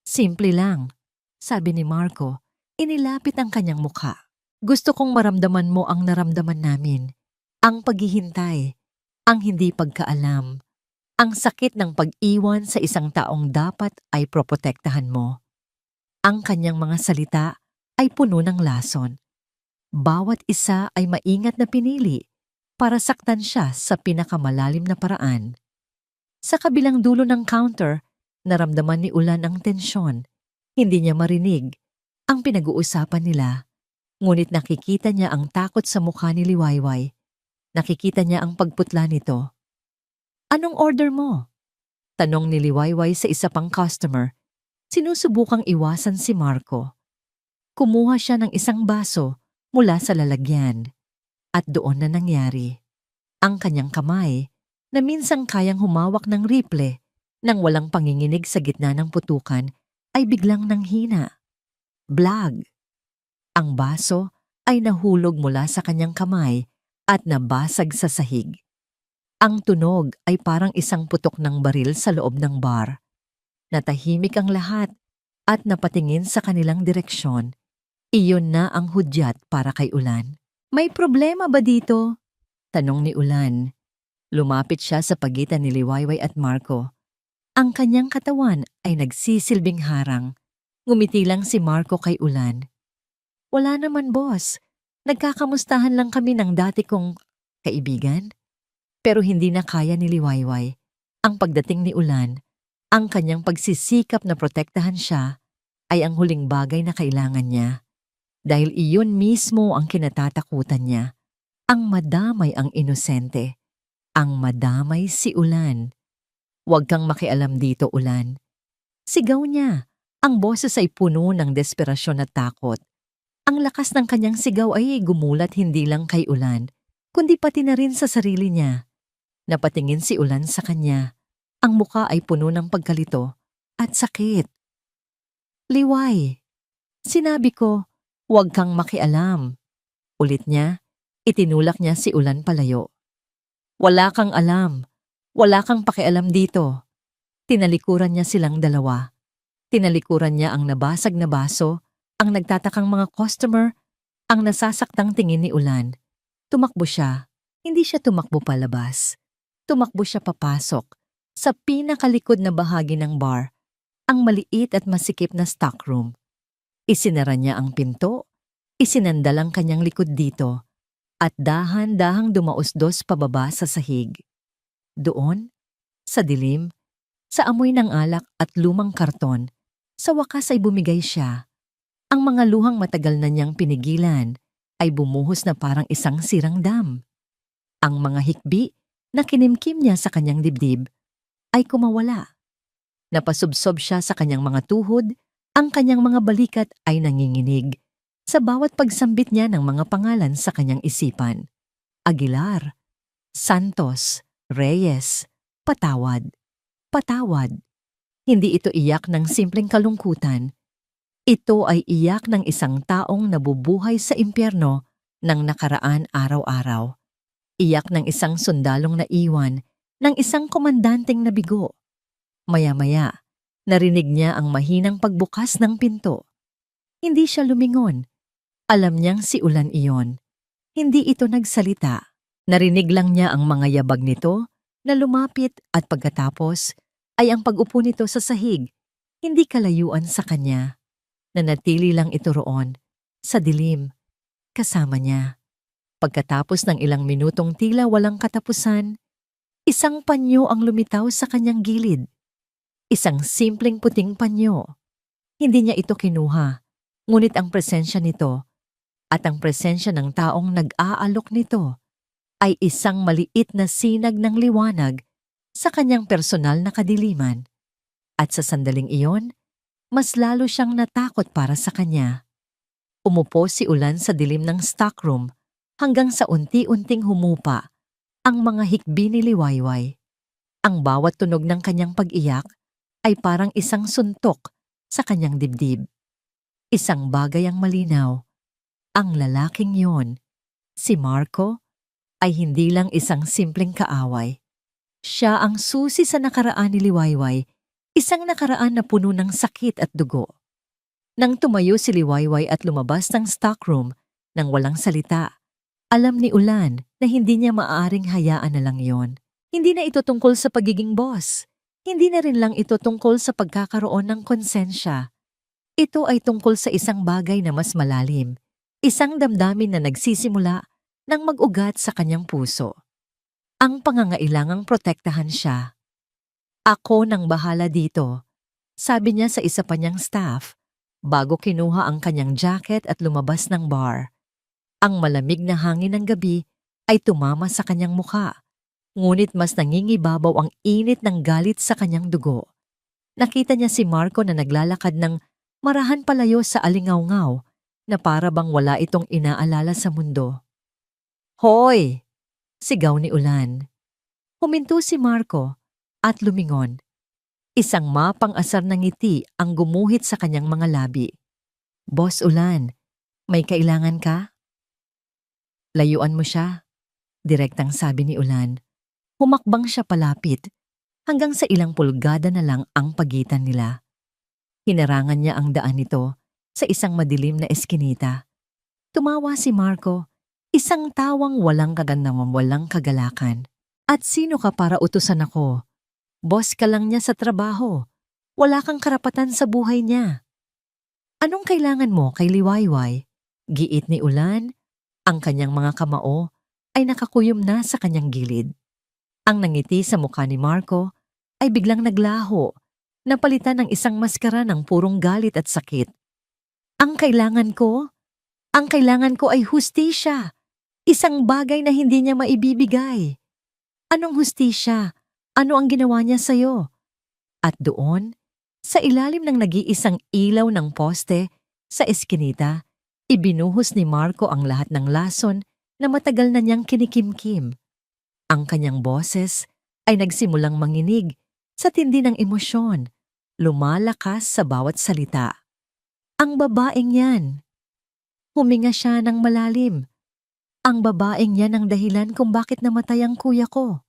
[SPEAKER 1] "Simple lang," sabi ni Marco. Inilapit ang kanyang mukha. "Gusto kong maramdaman mo ang naramdaman namin. Ang paghihintay, ang hindi pagkaalam, ang sakit ng pag-iwan sa isang taong dapat ay proprotektahan mo." Ang kanyang mga salita ay puno ng lason. Bawat isa ay maingat na pinili para saktan siya sa pinakamalalim na paraan. Sa kabilang dulo ng counter, naramdaman ni Ulan ang tensyon. Hindi niya marinig ang pinag-uusapan nila. Ngunit nakikita niya ang takot sa mukha ni Liwayway. Nakikita niya ang pagputla nito. "Anong order mo?" tanong ni Liwayway sa isa pang customer. Sinusubukang iwasan si Marco. Kumuha siya ng isang baso mula sa lalagyan. At doon na nangyari. Ang kanyang kamay, na minsang kayang humawak ng rifle nang walang panginginig sa gitna ng putukan, ay biglang nanghina. Blag! Ang baso ay nahulog mula sa kanyang kamay at nabasag sa sahig. Ang tunog ay parang isang putok ng baril sa loob ng bar. Natahimik ang lahat at napatingin sa kanilang direksyon. Iyon na ang hudyat para kay Ulan. "May problema ba dito?" tanong ni Ulan. Lumapit siya sa pagitan ni Liwayway at Marco. Ang kanyang katawan ay nagsisilbing harang. Ngumiti lang si Marco kay Ulan. "Wala naman, boss. Nagkakamustahan lang kami ng dati kong kaibigan." Pero hindi na kaya ni Liwayway. Ang pagdating ni Ulan, ang kanyang pagsisikap na protektahan siya, ay ang huling bagay na kailangan niya. Dahil iyon mismo ang kinatatakutan niya. Ang madamay ang inosente. Ang madamay si Ulan. "Huwag kang makialam dito, Ulan." Sigaw niya. Ang boses ay puno ng desperasyon at takot. Ang lakas ng kanyang sigaw ay gumulat hindi lang kay Ulan, kundi pati na rin sa sarili niya. Napatingin si Ulan sa kanya. Ang muka ay puno ng pagkalito at sakit. "Liway, sinabi ko, huwag kang makialam." Ulit niya, itinulak niya si Ulan palayo. "Wala kang alam. Wala kang pakialam dito." Tinalikuran niya silang dalawa. Tinalikuran niya ang nabasag na baso, ang nagtatakang mga customer, ang nasasaktang tingin ni Ulan. Tumakbo siya. Hindi siya tumakbo palabas. Tumakbo siya papasok sa pinakalikod na bahagi ng bar, ang maliit at masikip na stockroom. Isinara niya ang pinto, isinandal ang kanyang likod dito, at dahan-dahang dumausdos pababa sa sahig. Doon, sa dilim, Sa amoy ng alak at lumang karton, sa wakas ay bumigay siya. Ang mga luhang matagal na niyang pinigilan ay bumuhos na parang isang sirang dam. Ang mga hikbi na kinimkim niya sa kanyang dibdib ay kumawala. Napasubsob siya sa kanyang mga tuhod, ang kanyang mga balikat ay nanginginig sa bawat pagsambit niya ng mga pangalan sa kanyang isipan. Aguilar, Santos, Reyes, patawad, patawad. Hindi ito iyak ng simpleng kalungkutan. Ito ay iyak ng isang taong nabubuhay sa impyerno ng nakaraan araw-araw. Iyak ng isang sundalong naiwan ng isang komandanteng nabigo. Maya-maya, narinig niya ang mahinang pagbukas ng pinto. Hindi siya lumingon. Alam niyang si Ulan iyon. Hindi ito nagsalita. Narinig lang niya ang mga yabag nito na lumapit at pagkatapos ay ang pag-upo nito sa sahig, hindi kalayuan sa kanya. Nanatili lang ito roon, sa dilim, kasama niya. Pagkatapos ng ilang minutong tila walang katapusan, isang panyo ang lumitaw sa kanyang gilid. Isang simpleng puting panyo. Hindi niya ito kinuha, ngunit ang presensya nito at ang presensya ng taong nag-aalok nito ay isang maliit na sinag ng liwanag sa kanyang personal na kadiliman. At sa sandaling iyon, mas lalo siyang natakot para sa kanya. Umupo si Ulan sa dilim ng stockroom hanggang sa unti-unting humupa ang mga hikbi ni Liwayway. Ang bawat tunog ng kanyang pag-iyak ay parang isang suntok sa kanyang dibdib. Isang bagay ang malinaw. Ang lalaking yon, si Marco, ay hindi lang isang simpleng kaaway. Siya ang susi sa nakaraan ni Liwayway, isang nakaraan na puno ng sakit at dugo. Nang tumayo si Liwayway at lumabas ng stockroom nang walang salita, alam ni Ulan na hindi niya maaaring hayaan na lang yon. Hindi na ito tungkol sa pagiging boss. Hindi na rin lang ito tungkol sa pagkakaroon ng konsensya. Ito ay tungkol sa isang bagay na mas malalim, isang damdamin na nagsisimula nang mag-ugat sa kanyang puso. Ang pangangailangang protektahan siya. Ako nang bahala dito, sabi niya sa isa pa niyang staff, bago kinuha ang kanyang jacket at lumabas ng bar. Ang malamig na hangin ng gabi ay tumama sa kanyang mukha, ngunit mas nangingibabaw ang init ng galit sa kanyang dugo. Nakita niya si Marco na naglalakad ng marahan palayo sa alingawngaw na para bang wala itong inaalala sa mundo. Hoy! Sigaw ni Ulan. Huminto si Marco at lumingon. Isang mapang-asar na ngiti ang gumuhit sa kanyang mga labi. Boss Ulan, may kailangan ka? Layuan mo siya, direktang sabi ni Ulan. Humakbang siya palapit hanggang sa ilang pulgada na lang ang pagitan nila. Hinarangan niya ang daan nito sa isang madilim na eskinita. Tumawa si Marco, isang tawang walang kagandaman, walang kagalakan. At sino ka para utusan ako? Boss ka lang niya sa trabaho. Wala kang karapatan sa buhay niya. Anong kailangan mo kay Liwayway? Giit ni Ulan, ang kanyang mga kamao ay nakakuyom na sa kanyang gilid. Ang nangiti sa mukha ni Marco ay biglang naglaho, napalitan ng isang maskara ng purong galit at sakit. Ang kailangan ko ay hustisya. Isang bagay na hindi niya maibibigay. Anong hustisya? Ano ang ginawa niya sa'yo? At doon, sa ilalim ng nag-iisang ilaw ng poste, sa eskinita, ibinuhos ni Marco ang lahat ng lason na matagal na niyang kinikimkim. Ang kanyang boses ay nagsimulang manginig sa tindi ng emosyon, lumalakas sa bawat salita. Ang babaeng yan. Huminga siya ng malalim. Ang babaeng yan ang dahilan kung bakit namatay ang kuya ko.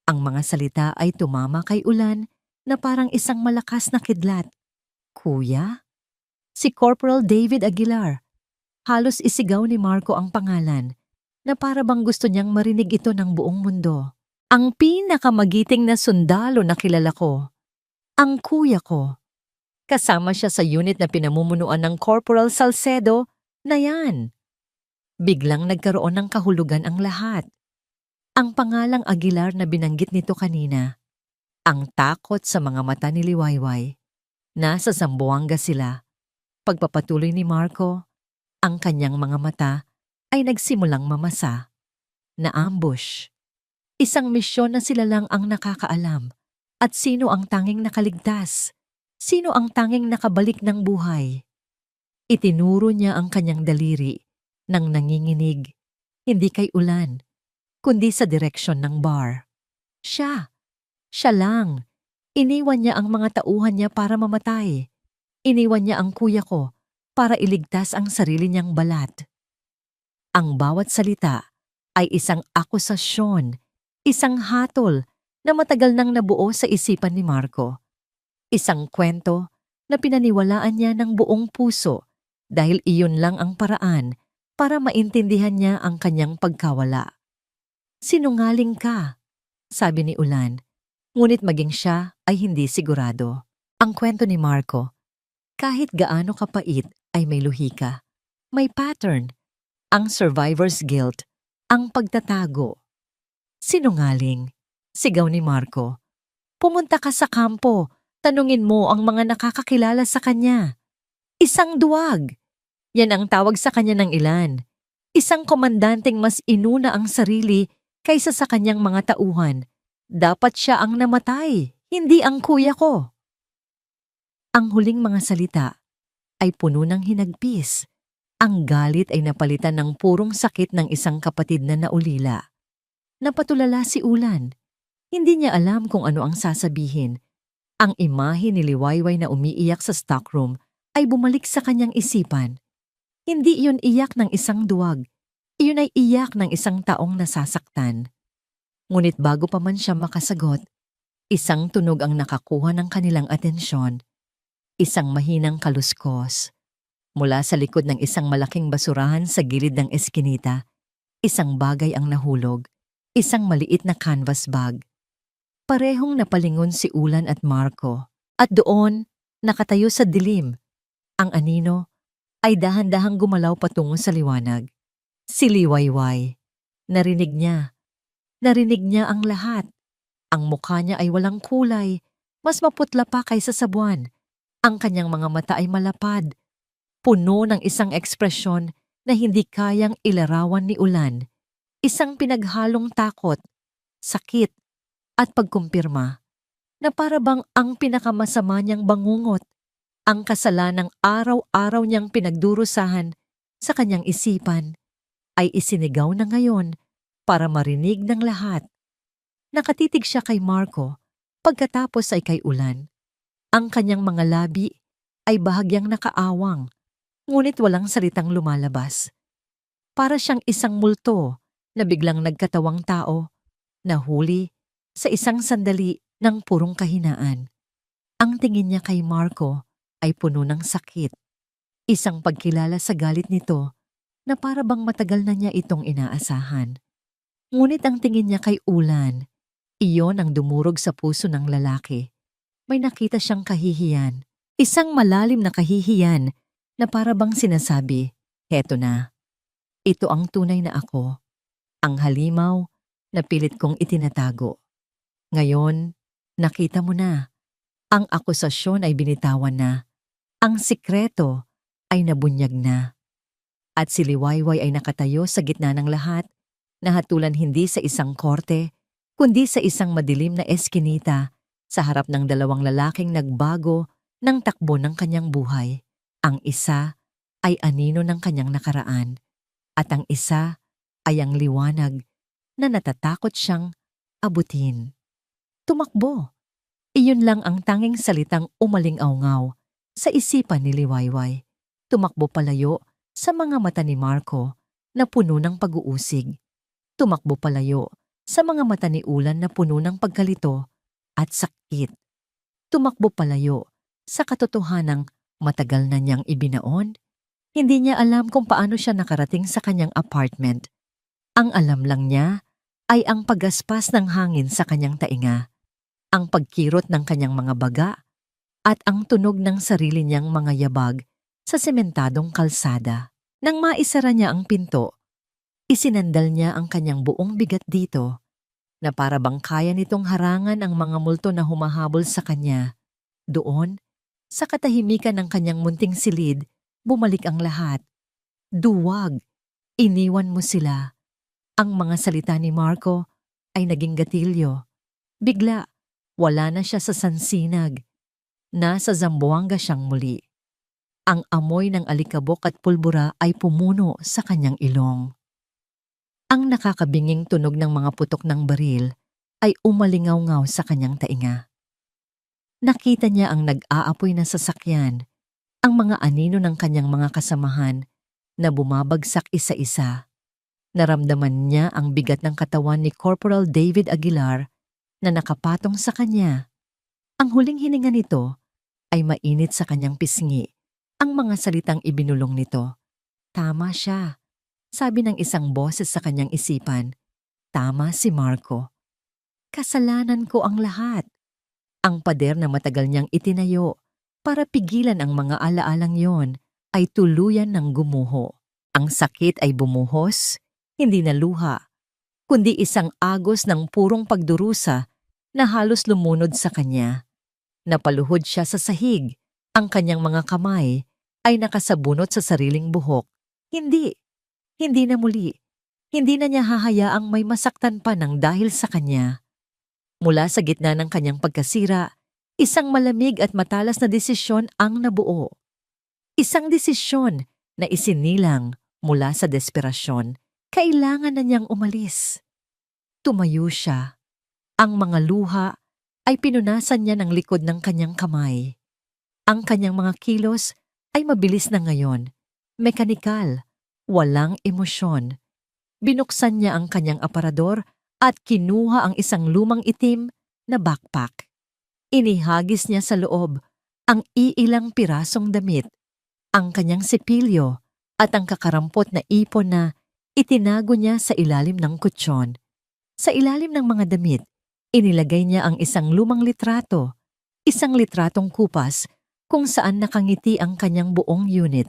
[SPEAKER 1] Ang mga salita ay tumama kay Ulan na parang isang malakas na kidlat. Kuya? Si Corporal David Aguilar. Halos isigaw ni Marco ang pangalan na para bang gusto niyang marinig ito ng buong mundo. Ang pinakamagiting na sundalo na kilala ko. Ang kuya ko. Kasama siya sa unit na pinamumunuan ng Corporal Salcedo na yan. Biglang nagkaroon ng kahulugan ang lahat. Ang pangalang Aguilar na binanggit nito kanina. Ang takot sa mga mata ni Liwayway. Nasa Zamboanga sila. Pagpapatuloy ni Marco, ang kanyang mga mata ay nagsimulang mamasa. Na-ambush. Isang misyon na sila lang ang nakakaalam. At sino ang tanging nakaligtas? Sino ang tanging nakabalik ng buhay? Itinuro niya ang kanyang daliri nang nanginginig, hindi kay Ulan, kundi sa direksyon ng bar. Siya lang. Iniwan niya ang mga tauhan niya para mamatay. Iniwan niya ang kuya ko para iligtas ang sarili niyang balat. Ang bawat salita ay isang akusasyon, isang hatol na matagal nang nabuo sa isipan ni Marco. Isang kwento na pinaniwalaan niya ng buong puso dahil iyon lang ang paraan para maintindihan niya ang kanyang pagkawala. Sinungaling ka, sabi ni Ulan, ngunit maging siya ay hindi sigurado. Ang kwento ni Marco, kahit gaano kapait ay may luhi ka. May pattern, ang survivor's guilt, ang pagtatago. Sinungaling, sigaw ni Marco. Pumunta ka sa kampo, tanungin mo ang mga nakakakilala sa kanya. Isang duwag. Yan ang tawag sa kanya ng ilan. Isang komandanteng mas inuna ang sarili kaysa sa kanyang mga tauhan. Dapat siya ang namatay, hindi ang kuya ko. Ang huling mga salita ay puno ng hinagpis. Ang galit ay napalitan ng purong sakit ng isang kapatid na naulila. Napatulala si Ulan. Hindi niya alam kung ano ang sasabihin. Ang imahe ni Liwayway na umiiyak sa stockroom ay bumalik sa kanyang isipan. Hindi iyon iyak ng isang duwag. Iyon ay iyak ng isang taong nasasaktan. Ngunit bago pa man siya makasagot, isang tunog ang nakakuha ng kanilang atensyon. Isang mahinang kaluskos. Mula sa likod ng isang malaking basurahan sa gilid ng eskinita, isang bagay ang nahulog, isang maliit na canvas bag. Parehong napalingon si Ulan at Marco, at doon, nakatayo sa dilim, ang anino ay dahan-dahang gumalaw patungo sa liwanag. Si Liwayway. Narinig niya ang lahat. Ang mukha niya ay walang kulay, mas maputla pa kaysa sa buwan. Ang kanyang mga mata ay malapad, puno ng isang ekspresyon na hindi kayang ilarawan ni Ulan. Isang pinaghalong takot, sakit, at pagkumpirma na para bang ang pinakamasama niyang bangungot, ang kasalanang araw-araw niyang pinagdurusahan sa kanyang isipan, ay isinigaw na ngayon para marinig ng lahat. Nakatitig siya kay Marco, pagkatapos ay kay Ulan. Ang kanyang mga labi ay bahagyang nakaawang, ngunit walang salitang lumalabas. Para siyang isang multo na biglang nagkatawang tao, nahuli sa isang sandali ng purong kahinaan. Ang tingin niya kay Marco ay puno ng sakit. Isang pagkilala sa galit nito na para bang matagal na niya itong inaasahan. Ngunit ang tingin niya kay Ulan, iyon ang dumurog sa puso ng lalaki. May nakita siyang kahihiyan, isang malalim na kahihiyan na para bang sinasabi, heto na. Ito ang tunay na ako, ang halimaw na pilit kong itinatago. Ngayon, nakita mo na. Ang akusasyon ay binitawan na. Ang sikreto ay nabunyag na. At si Liwayway ay nakatayo sa gitna ng lahat, nahatulan hindi sa isang korte, kundi sa isang madilim na eskinita sa harap ng dalawang lalaking nagbago ng takbo ng kanyang buhay. Ang isa ay anino ng kanyang nakaraan, at ang isa ay ang liwanag na natatakot siyang abutin. Tumakbo. Iyon lang ang tanging salitang umaling-awngaw sa isipan ni Liwayway. Tumakbo palayo sa mga mata ni Marco na puno ng pag-uusig. Tumakbo palayo sa mga mata ni Ulan na puno ng pagkalito at sakit. Tumakbo palayo sa katotohanang matagal na niyang ibinaon. Hindi niya alam kung paano siya nakarating sa kanyang apartment. Ang alam lang niya ay ang paggaspas ng hangin sa kanyang tainga, ang pagkirot ng kanyang mga baga, at ang tunog ng sarili niyang mga yabag sa sementadong kalsada. Nang maisara niya ang pinto, isinandal niya ang kanyang buong bigat dito. na para bang kaya nitong harangan ang mga multo na humahabol sa kanya. Doon, sa katahimikan ng kanyang munting silid, bumalik ang lahat. Duwag, iniwan mo sila. Ang mga salita ni Marco ay naging gatilyo. Bigla, wala na siya sa Sansinag. Nasa Zamboanga siyang muli. Ang amoy ng alikabok at pulbura ay pumuno sa kanyang ilong. Ang nakakabinging tunog ng mga putok ng baril ay umalingaw-ngaw sa kanyang tainga. Nakita niya ang nag-aapoy na sasakyan, ang mga anino ng kanyang mga kasamahan na bumabagsak isa-isa. Naramdaman niya ang bigat ng katawan ni Corporal David Aguilar na nakapatong sa kanya. Ang huling hininga nito ay mainit sa kanyang pisngi. Ang mga salitang ibinulong nito, "Tama siya," sabi ng isang boses sa kanyang isipan. Tama si Marco. Kasalanan ko ang lahat. Ang pader na matagal niyang itinayo para pigilan ang mga alaalang yon ay tuluyan ng gumuho. Ang sakit ay bumuhos, hindi na luha, kundi isang agos ng purong pagdurusa na halos lumunod sa kanya. Napaluhod siya sa sahig. Ang kanyang mga kamay ay nakasabunot sa sariling buhok. Hindi na muli. Hindi na niya hahayaang may masaktan pa ng dahil sa kanya. Mula sa gitna ng kanyang pagkasira, isang malamig at matalas na desisyon ang nabuo. Isang desisyon na isinilang mula sa desperasyon. Kailangan na niyang umalis. Tumayo siya. Ang mga luha ay pinunasan niya ng likod ng kanyang kamay. Ang kanyang mga kilos ay mabilis na ngayon, mekanikal, walang emosyon. Binuksan niya ang kanyang aparador at kinuha ang isang lumang itim na backpack. Inihagis niya sa loob ang iilang pirasong damit, ang kanyang sipilyo at ang kakarampot na ipon na itinago niya sa ilalim ng kutsyon. Sa ilalim ng mga damit, inilagay niya ang isang lumang litrato, isang litratong kupas kung saan nakangiti ang kanyang buong unit.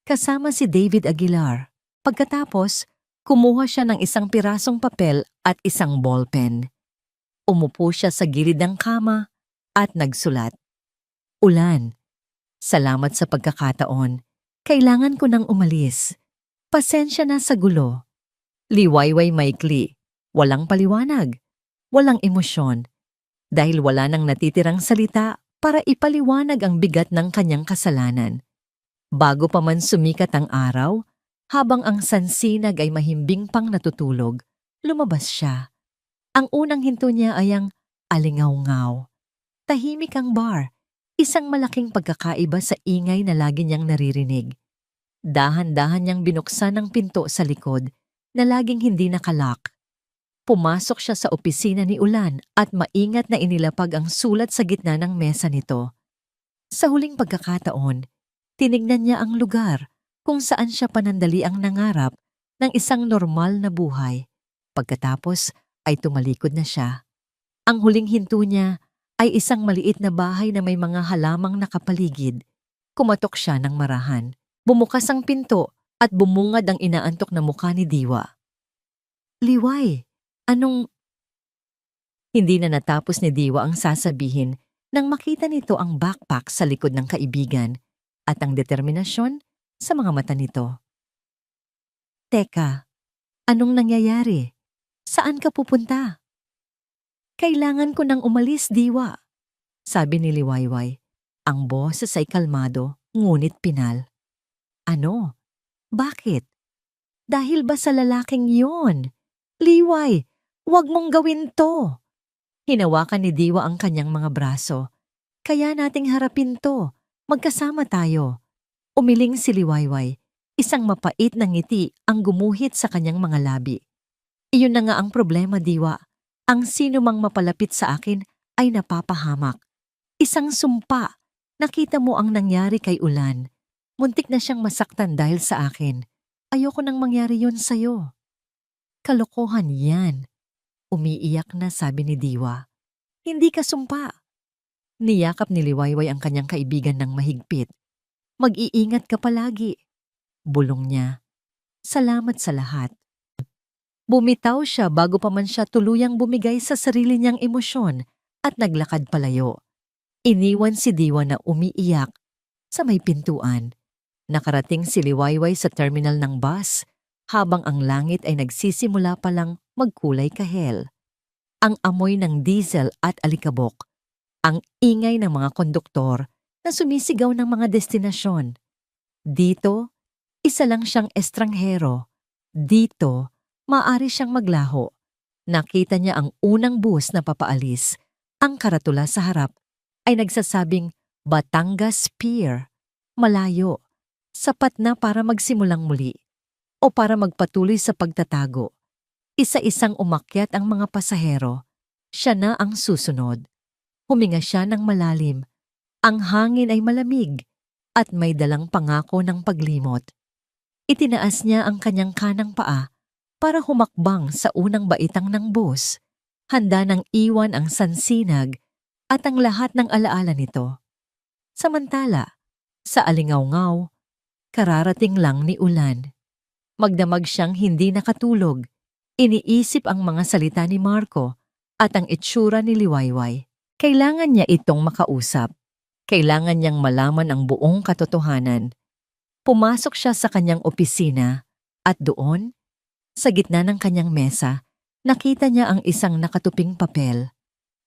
[SPEAKER 1] Kasama si David Aguilar. Pagkatapos, kumuha siya ng isang pirasong papel at isang ballpen. Umupo siya sa gilid ng kama at nagsulat. Ulan. Salamat sa pagkakataon. Kailangan ko nang umalis. Pasensya na sa gulo. Liwayway maikli. Walang paliwanag. Walang emosyon. Dahil wala nang natitirang salita para ipaliwanag ang bigat ng kanyang kasalanan. Bago pa man sumikat ang araw, habang ang Sansinag ay mahimbing pang natutulog, lumabas siya. Ang unang hinto niya ay ang alingaw-ngaw. Tahimik ang bar, isang malaking pagkakaiba sa ingay na lagi niyang naririnig. Dahan-dahan niyang binuksan ang pinto sa likod na laging hindi nakalock. Pumasok siya sa opisina ni Ulan at maingat na inilapag ang sulat sa gitna ng mesa nito. Sa huling pagkakataon, tinignan niya ang lugar kung saan siya panandaliang nangarap ng isang normal na buhay. Pagkatapos ay tumalikod na siya. Ang huling hinto niya ay isang maliit na bahay na may mga halamang nakapaligid. Kumatok siya ng marahan. Bumukas ang pinto at bumungad ang inaantok na mukha ni Diwa. Liway, anong... Hindi na natapos ni Diwa ang sasabihin nang makita nito ang backpack sa likod ng kaibigan at ang determinasyon sa mga mata nito. Teka, anong nangyayari? Saan ka pupunta? Kailangan ko nang umalis, Diwa, sabi ni Liwayway. Ang boses ay kalmado, ngunit pinal. Ano? Bakit? Dahil ba sa lalaking yon? Liway, huwag mong gawin to. Hinawakan ni Diwa ang kanyang mga braso. Kaya nating harapin to. Magkasama tayo. Umiling si Liwayway. Isang mapait na ngiti ang gumuhit sa kanyang mga labi. Iyon na nga ang problema, Diwa. Ang sino mang mapalapit sa akin ay napapahamak. Isang sumpa. Nakita mo ang nangyari kay Ulan. Muntik na siyang masaktan dahil sa akin. Ayoko nang mangyari yon sa'yo. Kalokohan yan. Umiiyak na sabi ni Diwa. Hindi ka sumpa. Niyakap ni Liwayway ang kanyang kaibigan ng mahigpit. Mag-iingat ka palagi. Bulong niya. Salamat sa lahat. Bumitaw siya bago pa man siya tuluyang bumigay sa sarili niyang emosyon at naglakad palayo. Iniwan si Diwa na umiiyak sa may pintuan. Nakarating si Liwayway sa terminal ng bus habang ang langit ay nagsisimula palang magkulay kahel. Ang amoy ng diesel at alikabok, ang ingay ng mga konduktor na sumisigaw ng mga destinasyon. Dito, isa lang siyang estranghero. Dito, maaari siyang maglaho. Nakita niya ang unang bus na papaalis. Ang karatula sa harap ay nagsasabing Batangas Pier. Malayo, sapat na para magsimulang muli o para magpatuloy sa pagtatago. Isa-isang umakyat ang mga pasahero. Siya na ang susunod. Huminga siya ng malalim. Ang hangin ay malamig at may dalang pangako ng paglimot. Itinaas niya ang kanyang kanang paa para humakbang sa unang baitang ng bus. Handa nang iwan ang sansinag at ang lahat ng alaala nito. Samantala, sa alingaw-ngaw, kararating lang ni Ulan. Magdamag siyang hindi nakatulog. Iniisip ang mga salita ni Marco at ang itsura ni Liwayway. Kailangan niya itong makausap. Kailangan niyang malaman ang buong katotohanan. Pumasok siya sa kanyang opisina at doon, sa gitna ng kanyang mesa, nakita niya ang isang nakatuping papel.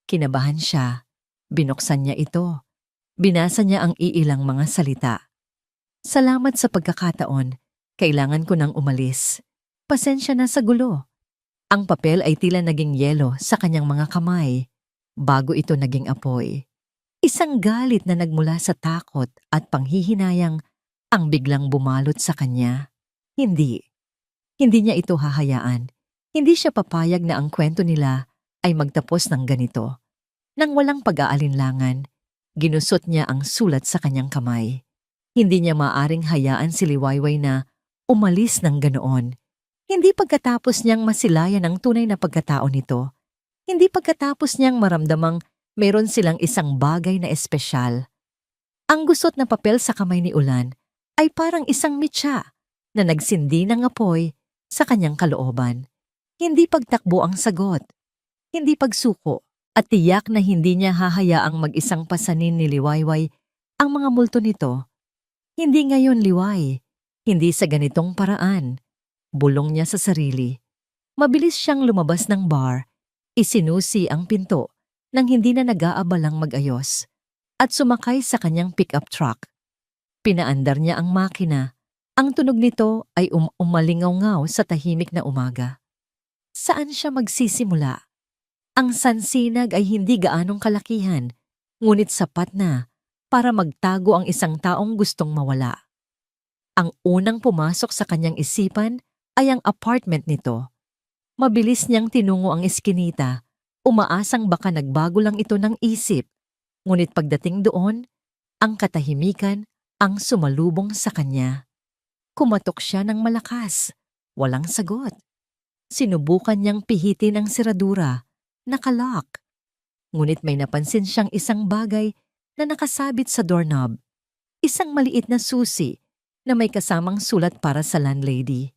[SPEAKER 1] Kinabahan siya. Binuksan niya ito. Binasa niya ang iilang mga salita. Salamat sa pagkakataon. Kailangan ko nang umalis. Pasensya na sa gulo. Ang papel ay tila naging yelo sa kanyang mga kamay bago ito naging apoy. Isang galit na nagmula sa takot at panghihinayang ang biglang bumalot sa kanya. Hindi niya ito hahayaan. Hindi siya papayag na ang kwento nila ay magtapos ng ganito. Nang walang pag-aalinlangan, ginusot niya ang sulat sa kanyang kamay. Hindi niya maaring hayaan si Liwayway na umalis ng ganoon. Hindi pagkatapos niyang masilayan ang tunay na pagkatao nito. Hindi pagkatapos niyang maramdamang meron silang isang bagay na espesyal. Ang gusot na papel sa kamay ni Ulan ay parang isang mitya na nagsindi ng apoy sa kanyang kalooban. Hindi pagtakbo ang sagot. Hindi pagsuko. At tiyak na hindi niya hahayaang mag-isang pasanin ni Liwayway ang mga multo nito. Hindi ngayon, Liway. Hindi sa ganitong paraan. Bulong niya sa sarili. Mabilis siyang lumabas ng bar. Isinusi ang pinto nang hindi na nag-aabalang mag-ayos at sumakay sa kanyang pick-up truck. Pinaandar niya ang makina. Ang tunog nito ay umalingaw-ngaw sa tahimik na umaga. Saan siya magsisimula? Ang sansinag ay hindi gaanong kalakihan, ngunit sapat na para magtago ang isang taong gustong mawala. Ang unang pumasok sa kanyang isipan ay ang apartment nito. Mabilis niyang tinungo ang eskinita, umaasang baka nagbago lang ito ng isip. Ngunit pagdating doon, ang katahimikan ang sumalubong sa kanya. Kumatok siya ng malakas, walang sagot. Sinubukan niyang pihitin ang seradura. Nakalock. Ngunit may napansin siyang isang bagay na nakasabit sa doorknob. Isang maliit na susi na may kasamang sulat para sa landlady.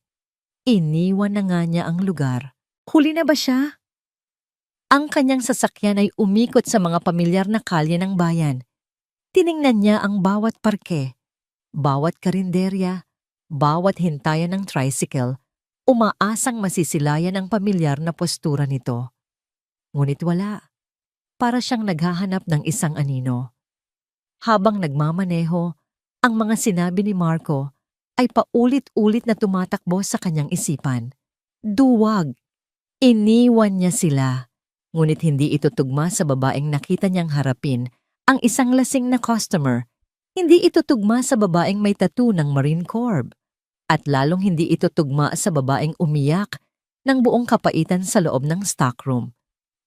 [SPEAKER 1] Iniwan na nga niya ang lugar. Huli na ba siya? Ang kanyang sasakyan ay umikot sa mga pamilyar na kalye ng bayan. Tiningnan niya ang bawat parke, bawat karinderya, bawat hintayan ng tricycle, umaasang masisilayan ang pamilyar na postura nito. Ngunit wala. Para siyang naghahanap ng isang anino. Habang nagmamaneho, ang mga sinabi ni Marco ay paulit-ulit na tumatakbo sa kanyang isipan. Duwag. Iniwan niya sila. Ngunit hindi ito tugma sa babaeng nakita niyang harapin ang isang lasing na customer. Hindi ito tugma sa babaeng may tattoo ng Marine Corps. At lalong hindi ito tugma sa babaeng umiyak ng buong kapaitan sa loob ng stockroom.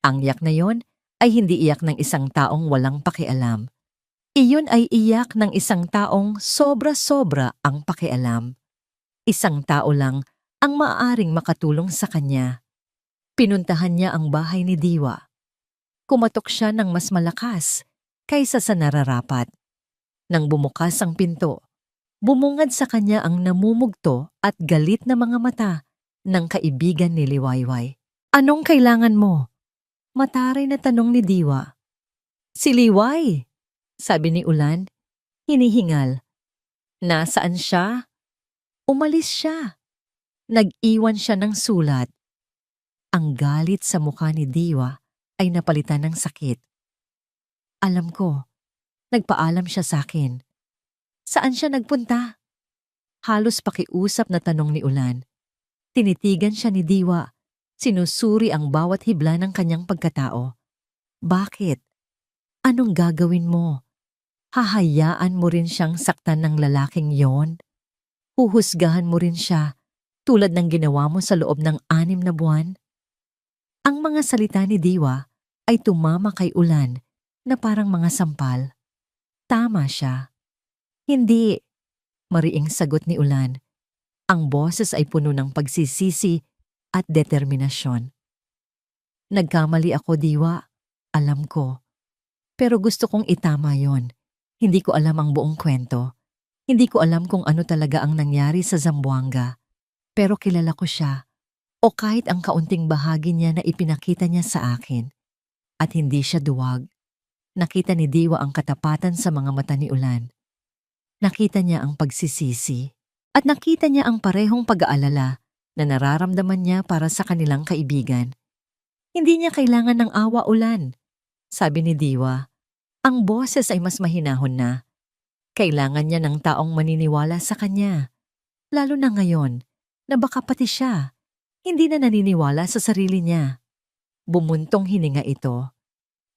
[SPEAKER 1] Ang iyak na yon ay hindi iyak ng isang taong walang pakialam. Iyon ay iyak ng isang taong sobra-sobra ang pakialam. Isang tao lang ang maaaring makatulong sa kanya. Pinuntahan niya ang bahay ni Diwa. Kumatok siya ng mas malakas kaysa sa nararapat. Nang bumukas ang pinto, bumungad sa kanya ang namumugto at galit na mga mata ng kaibigan ni Liwayway. Anong kailangan mo? Mataray na tanong ni Diwa. Si Liway, sabi ni Ulan, hinihingal. Nasaan siya? Umalis siya. Nag-iwan siya ng sulat. Ang galit sa mukha ni Diwa ay napalitan ng sakit. Alam ko, nagpaalam siya sa akin. Saan siya nagpunta? Halos pakiusap na tanong ni Ulan. Tinitigan siya ni Diwa. Sinusuri ang bawat hibla ng kanyang pagkatao. Bakit? Anong gagawin mo? Hahayaan mo rin siyang saktan ng lalaking yon? Huhusgahan mo rin siya tulad ng ginawa mo sa loob ng 6 na buwan? Ang mga salita ni Diwa ay tumama kay Ulan na parang mga sampal. Tama siya. Hindi, mariing sagot ni Ulan. Ang boses ay puno ng pagsisisi at determinasyon. Nagkamali ako, Diwa. Alam ko. Pero gusto kong itama yon. Hindi ko alam ang buong kwento. Hindi ko alam kung ano talaga ang nangyari sa Zamboanga. Pero kilala ko siya. O kahit ang kaunting bahagi niya na ipinakita niya sa akin. At hindi siya duwag. Nakita ni Diwa ang katapatan sa mga mata ni Ulan. Nakita niya ang pagsisisi. At nakita niya ang parehong pag-aalala na nararamdaman niya para sa kanilang kaibigan. Hindi niya kailangan ng awa, Ulan. Sabi ni Diwa, ang boses ay mas mahinahon na. Kailangan niya ng taong maniniwala sa kanya. Lalo na ngayon, na baka pati siya, hindi na naniniwala sa sarili niya. Bumuntong hininga ito.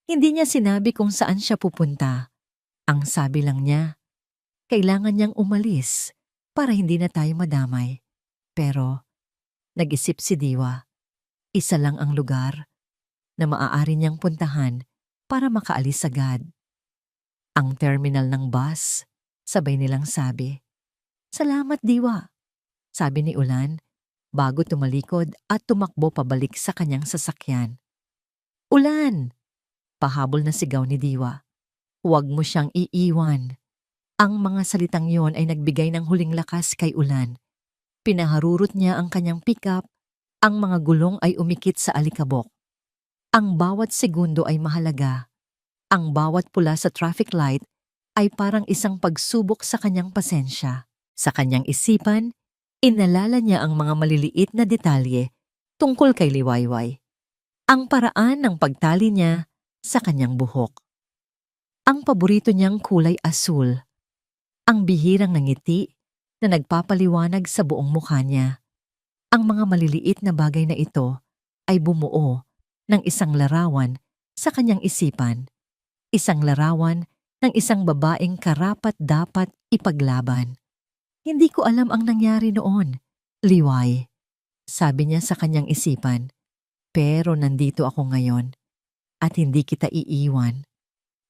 [SPEAKER 1] Hindi niya sinabi kung saan siya pupunta. Ang sabi lang niya, kailangan niyang umalis para hindi na tayo madamay. Pero, nag-isip si Diwa, isa lang ang lugar na maaari niyang puntahan para makaalis agad. Ang terminal ng bus, sabay nilang sabi. Salamat, Diwa, sabi ni Ulan bago tumalikod at tumakbo pabalik sa kanyang sasakyan. Ulan! Pahabol na sigaw ni Diwa. Huwag mo siyang iiwan. Ang mga salitang yon ay nagbigay ng huling lakas kay Ulan. Pinaharurot niya ang kanyang pickup, ang mga gulong ay umikit sa alikabok. Ang bawat segundo ay mahalaga. Ang bawat pula sa traffic light ay parang isang pagsubok sa kanyang pasensya. Sa kanyang isipan, inalala niya ang mga maliliit na detalye tungkol kay Liwayway. Ang paraan ng pagtali niya sa kanyang buhok. Ang paborito niyang kulay asul. Ang bihirang ngiti na nagpapaliwanag sa buong mukha niya. Ang mga maliliit na bagay na ito ay bumuo ng isang larawan sa kanyang isipan. Isang larawan ng isang babaeng karapat-dapat ipaglaban. Hindi ko alam ang nangyari noon, Liway, sabi niya sa kanyang isipan. Pero nandito ako ngayon at hindi kita iiwan.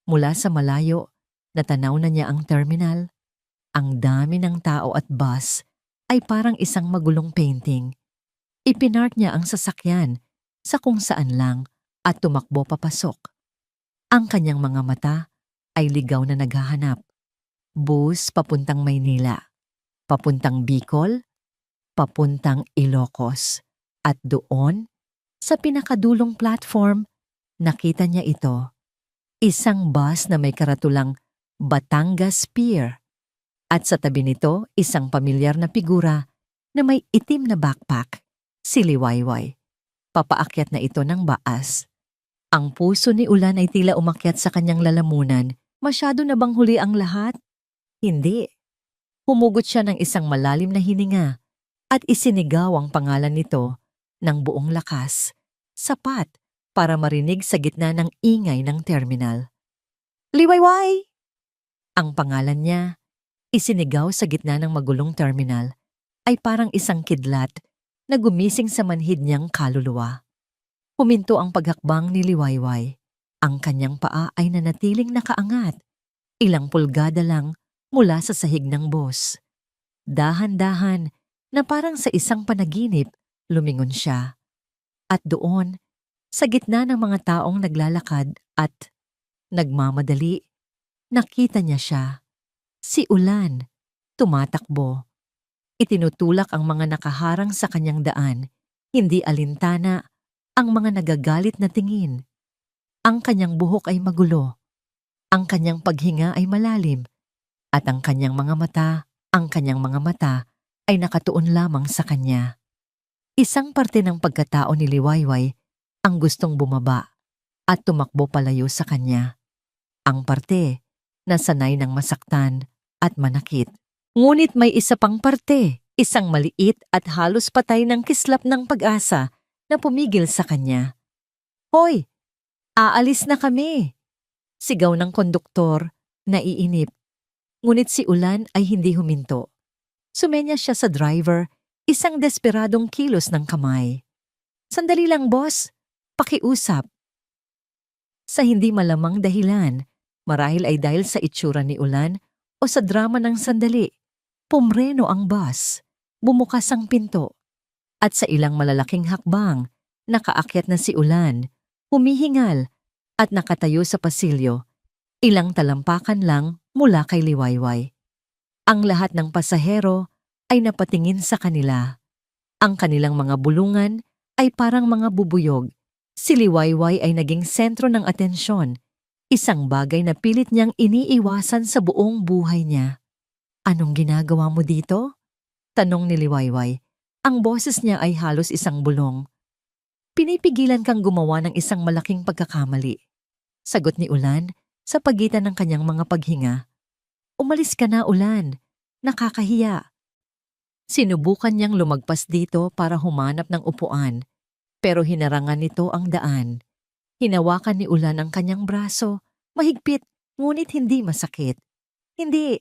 [SPEAKER 1] Mula sa malayo, natanaw na niya ang terminal. Ang dami ng tao at bus ay parang isang magulong painting. Ipinark niya ang sasakyan sa kung saan lang at tumakbo papasok. Ang kanyang mga mata ay ligaw na naghahanap. Bus papuntang Maynila, papuntang Bicol, papuntang Ilocos. At doon, sa pinakadulong platform, nakita niya ito. Isang bus na may karatulang Batangas Pier. At sa tabi nito, isang pamilyar na figura na may itim na backpack, si Liwayway. Papaakyat na ito ng baas. Ang puso ni Ulan ay tila umakyat sa kanyang lalamunan. Masyado na bang huli ang lahat? Hindi. Humugot siya ng isang malalim na hininga at isinigaw ang pangalan nito ng buong lakas, sapat para marinig sa gitna ng ingay ng terminal. Liwayway! Ang pangalan niya, isinigaw sa gitna ng magulong terminal, ay parang isang kidlat na gumising sa manhid niyang kaluluwa. Huminto ang paghakbang ni Liwayway. Ang kanyang paa ay nanatiling nakaangat, ilang pulgada lang mula sa sahig ng bus. Dahan-dahan na parang sa isang panaginip, lumingon siya. At doon, sa gitna ng mga taong naglalakad at nagmamadali, nakita niya siya. Si Ulan, tumatakbo. Itinutulak ang mga nakaharang sa kanyang daan, hindi alintana ang mga nagagalit na tingin. Ang kanyang buhok ay magulo, ang kanyang paghinga ay malalim, at ang kanyang mga mata ay nakatuon lamang sa kanya. Isang parte ng pagkatao ni Liwayway ang gustong bumaba at tumakbo palayo sa kanya. Ang parte na sanay ng masaktan at manakit. Ngunit may isa pang parte, isang maliit at halos patay ng kislap ng pag-asa na pumigil sa kanya. "Hoy! Aalis na kami!" Sigaw ng konduktor, naiinip. Ngunit si Ulan ay hindi huminto. Sumenya siya sa driver, isang desperadong kilos ng kamay. "Sandali lang, boss. Pakiusap." Sa hindi malamang dahilan, marahil ay dahil sa itsura ni Ulan o sa drama ng sandali, pumreno ang bus, bumukas ang pinto, at sa ilang malalaking hakbang, nakaakyat na si Ulan, humihingal at nakatayo sa pasilyo, ilang talampakan lang mula kay Liwayway. Ang lahat ng pasahero ay napatingin sa kanila. Ang kanilang mga bulungan ay parang mga bubuyog. Si Liwayway ay naging sentro ng atensyon, isang bagay na pilit niyang iniiwasan sa buong buhay niya. "Anong ginagawa mo dito?" tanong ni Liwayway. Ang boses niya ay halos isang bulong. "Pinipigilan kang gumawa ng isang malaking pagkakamali," sagot ni Ulan sa pagitan ng kanyang mga paghinga. "Umalis ka na, Ulan. Nakakahiya." Sinubukan niyang lumagpas dito para humanap ng upuan, pero hinarangan nito ang daan. Hinawakan ni Ulan ang kanyang braso, mahigpit ngunit hindi masakit. Hindi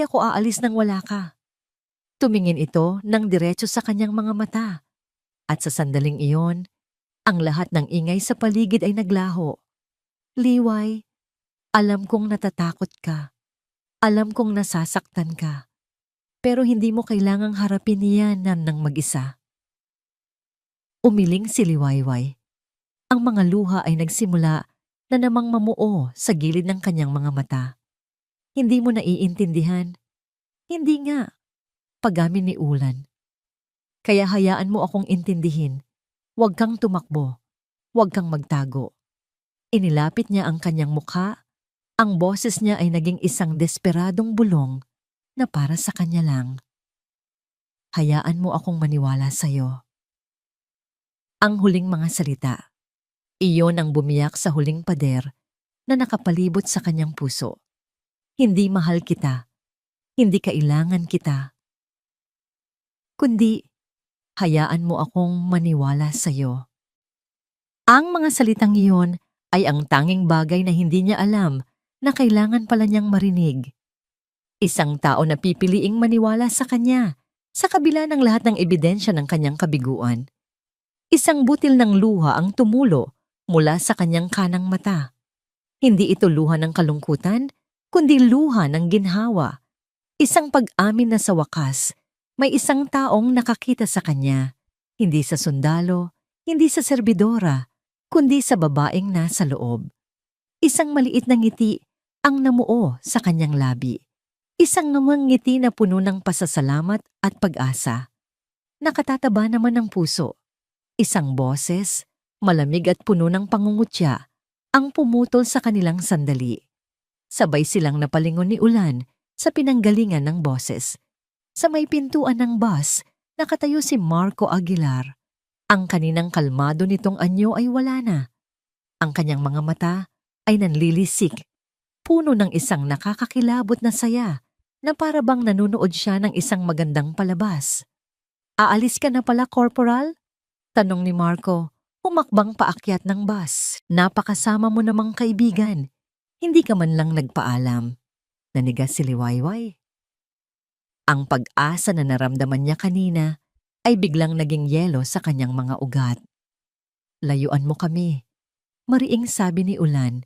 [SPEAKER 1] ako aalis nang wala ka." Tumingin ito ng diretso sa kanyang mga mata. At sa sandaling iyon, ang lahat ng ingay sa paligid ay naglaho. "Liway, alam kong natatakot ka. Alam kong nasasaktan ka. Pero hindi mo kailangang harapin yan ng mag-isa." Umiling si Liwayway. Ang mga luha ay nagsimula na namang mamuo sa gilid ng kanyang mga mata. "Hindi mo naiintindihan?" "Hindi nga," pagamin ni Ulan. "Kaya hayaan mo akong intindihin. Huwag kang tumakbo. Huwag kang magtago." Inilapit niya ang kanyang mukha. Ang boses niya ay naging isang desperadong bulong na para sa kanya lang. "Hayaan mo akong maniwala sa'yo." Ang huling mga salita. Iyon ang bumiyak sa huling pader na nakapalibot sa kanyang puso. Hindi mahal kita. Hindi kailangan kita. Kundi, hayaan mo akong maniwala sa'yo. Ang mga salitang iyon ay ang tanging bagay na hindi niya alam na kailangan pala niyang marinig. Isang tao na pipiliing maniwala sa kanya, sa kabila ng lahat ng ebidensya ng kanyang kabiguan. Isang butil ng luha ang tumulo mula sa kanyang kanang mata. Hindi ito luha ng kalungkutan, kundi luha ng ginhawa. Isang pag-amin na sa wakas, may isang taong nakakita sa kanya, hindi sa sundalo, hindi sa serbidora, kundi sa babaeng nasa loob. Isang maliit na ngiti ang namuo sa kanyang labi. Isang namang ngiti na puno ng pasasalamat at pag-asa. Nakatataba naman ng puso. Isang boses, malamig at puno ng pangungutya, ang pumutol sa kanilang sandali. Sabay silang napalingon ni Ulan sa pinanggalingan ng boses. Sa may pintuan ng bus, nakatayo si Marco Aguilar. Ang kaninang kalmado nitong anyo ay wala na. Ang kanyang mga mata ay nanlilisik, puno ng isang nakakakilabot na saya na para bang nanunood siya ng isang magandang palabas. "Aalis ka na pala, Corporal?" tanong ni Marco, humakbang paakyat ng bus. "Napakasama mo namang kaibigan. Hindi ka man lang nagpaalam." Nanigas si Liwayway. Ang pag-asa na naramdaman niya kanina ay biglang naging yelo sa kanyang mga ugat. "Layuan mo kami," mariing sabi ni Ulan.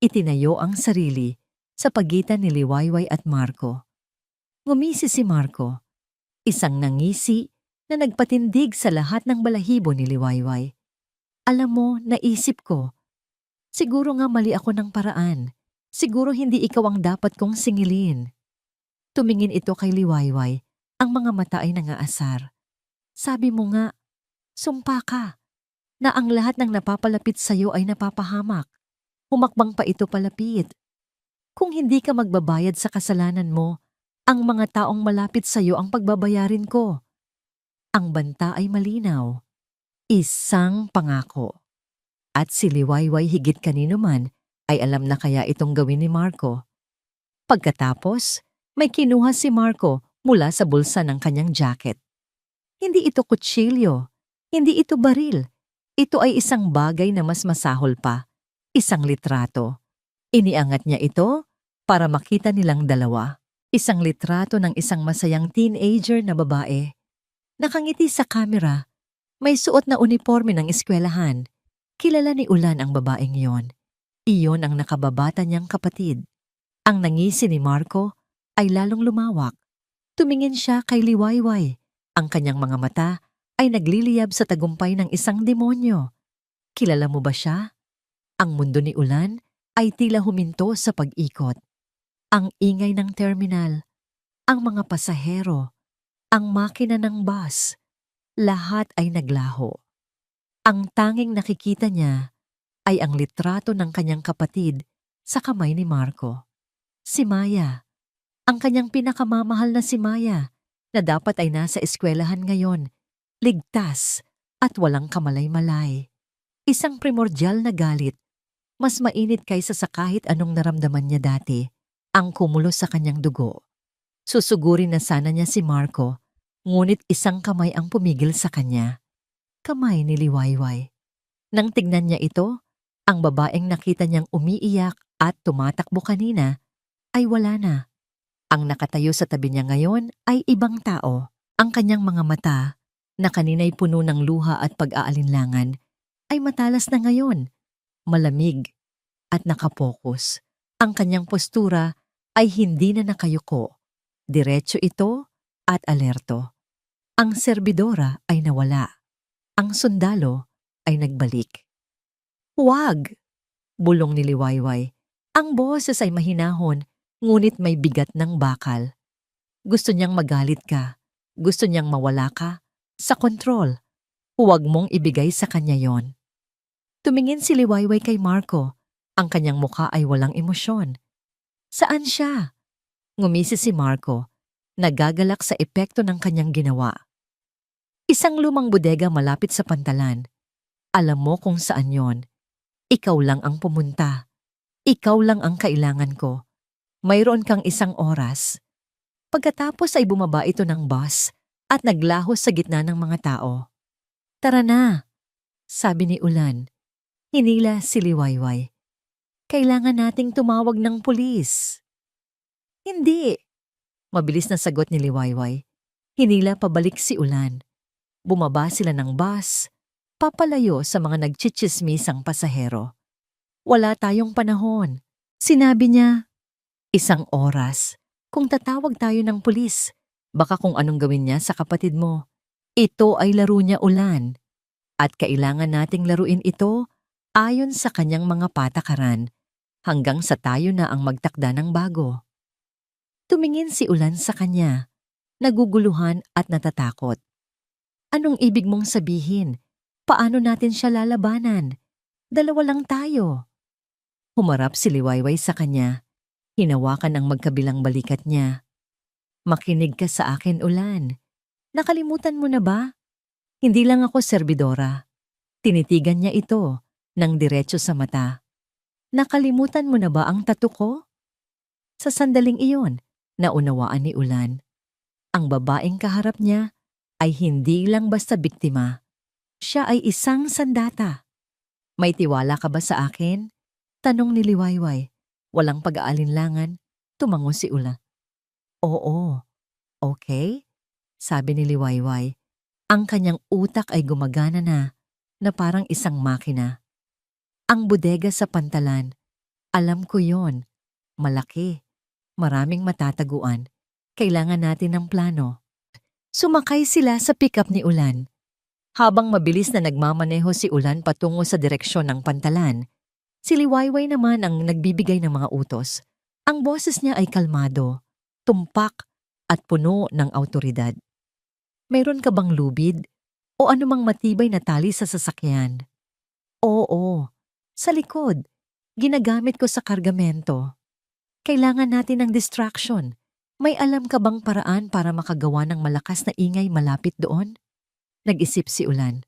[SPEAKER 1] Itinayo ang sarili sa pagitan ni Liwayway at Marco. Ngumisi si Marco, isang nangisi na nagpatindig sa lahat ng balahibo ni Liwayway. "Alam mo, naisip ko, siguro nga mali ako ng paraan. Siguro hindi ikaw ang dapat kong singilin." Tumingin ito kay Liwayway Ang mga mata ay nangaasar. Sabi mo nga, sumpa ka, na ang lahat ng napapalapit sa'yo ay napapahamak. Humakbang pa ito palapit. Kung hindi ka magbabayad sa kasalanan mo, ang mga taong malapit sa'yo ang pagbabayarin ko. Ang banta ay malinaw. Isang pangako. At si Liwayway higit kanino man ay alam na kaya itong gawin ni Marco. Pagkatapos, may kinuha si Marco mula sa bulsa ng kanyang jacket. Hindi ito kutsilyo, hindi ito baril. Ito ay isang bagay na mas masahol pa, isang litrato. Iniangat niya ito para makita nilang dalawa. Isang litrato ng isang masayang teenager na babae. Nakangiti sa kamera, may suot na uniforme ng eskwelahan. Kilala ni Ulan ang babaeng iyon. Iyon ang nakababata niyang kapatid. Ang nangisi ni Marco ay lalong lumawak. Tumingin siya kay Liwayway. Ang kanyang mga mata ay nagliliyab sa tagumpay ng isang demonyo. Kilala mo ba siya? Ang mundo ni Ulan ay tila huminto sa pag-ikot. Ang ingay ng terminal, ang mga pasahero, ang makina ng bus, lahat ay naglaho. Ang tanging nakikita niya ay ang litrato ng kanyang kapatid sa kamay ni Marco. Si Maya, ang kanyang pinakamamahal na si Maya, na dapat ay nasa eskwelahan ngayon, ligtas at walang kamalay-malay. Isang primordial na galit, mas mainit kaysa sa kahit anong naramdaman niya dati, ang kumulo sa kanyang dugo. Susugurin na sana niya si Marco, ngunit isang kamay ang pumigil sa kanya. Kamay ni Liwayway. Nang tignan niya ito, ang babaeng nakita niyang umiiyak at tumatakbo kanina ay wala na. Ang nakatayo sa tabi niya ngayon ay ibang tao. Ang kanyang mga mata, na kanina'y puno ng luha at pag-aalinlangan, ay matalas na ngayon, malamig at nakapokus. Ang kanyang postura ay hindi na nakayuko. Diretso ito at alerto. Ang serbidora ay nawala. Ang sundalo ay nagbalik. Huwag! Bulong ni Liwayway. Ang boses ay mahinahon, ngunit may bigat ng bakal. Gusto niyang magalit ka. Gusto niyang mawala ka sa kontrol. Huwag mong ibigay sa kanya yon. Tumingin si Liwayway kay Marco. Ang kanyang mukha ay walang emosyon. Saan siya? Ngumisi si Marco, nagagalak sa epekto ng kanyang ginawa. Isang lumang bodega malapit sa pantalan. Alam mo kung saan yon. Ikaw lang ang pumunta. Ikaw lang ang kailangan ko. Mayroon kang 1 oras. Pagkatapos ay bumaba ito ng bus at naglahos sa gitna ng mga tao. Tara na, sabi ni Ulan. Hinila si Liwayway. Kailangan nating tumawag ng pulis. Hindi. Mabilis na sagot ni Liwayway. Hinila pabalik si Ulan. Bumaba sila ng bus, papalayo sa mga nagchichismisang pasahero. Wala tayong panahon. Sinabi niya, 1 oras. Kung tatawag tayo ng pulis, baka kung anong gawin niya sa kapatid mo. Ito ay laro niya, Ulan. At kailangan nating laruin ito ayon sa kanyang mga patakaran hanggang sa tayo na ang magtakda ng bago. Tumingin si Ulan sa kanya, naguguluhan at natatakot. Anong ibig mong sabihin? Paano natin siya lalabanan? 2 lang tayo. Humarap si Liwayway sa kanya. Hinawakan ang magkabilang balikat niya. Makinig ka sa akin, Ulan. Nakalimutan mo na ba? Hindi lang ako serbidora. Tinitigan niya ito ng diretso sa mata. Nakalimutan mo na ba ang tattoo ko? Sa sandaling iyon, naunawaan ni Ulan. Ang babaeng kaharap niya ay hindi lang basta biktima. Siya ay isang sandata. May tiwala ka ba sa akin? Tanong ni Liwayway. Walang pag-aalinlangan, tumango si Ulan. Oo, okay, sabi ni Liwayway. Ang kanyang utak ay gumagana na parang isang makina. Ang bodega sa pantalan, alam ko yon. Malaki, maraming matataguan. Kailangan natin ng plano. Sumakay sila sa pickup ni Ulan. Habang mabilis na nagmamaneho si Ulan patungo sa direksyon ng pantalan, si Liwayway naman ang nagbibigay ng mga utos. Ang boses niya ay kalmado, tumpak at puno ng awtoridad. Mayroon ka bang lubid o anumang matibay na tali sa sasakyan? Oo, sa likod. Ginagamit ko sa kargamento. Kailangan natin ng distraction. May alam ka bang paraan para makagawa ng malakas na ingay malapit doon? Nag-isip si Ulan.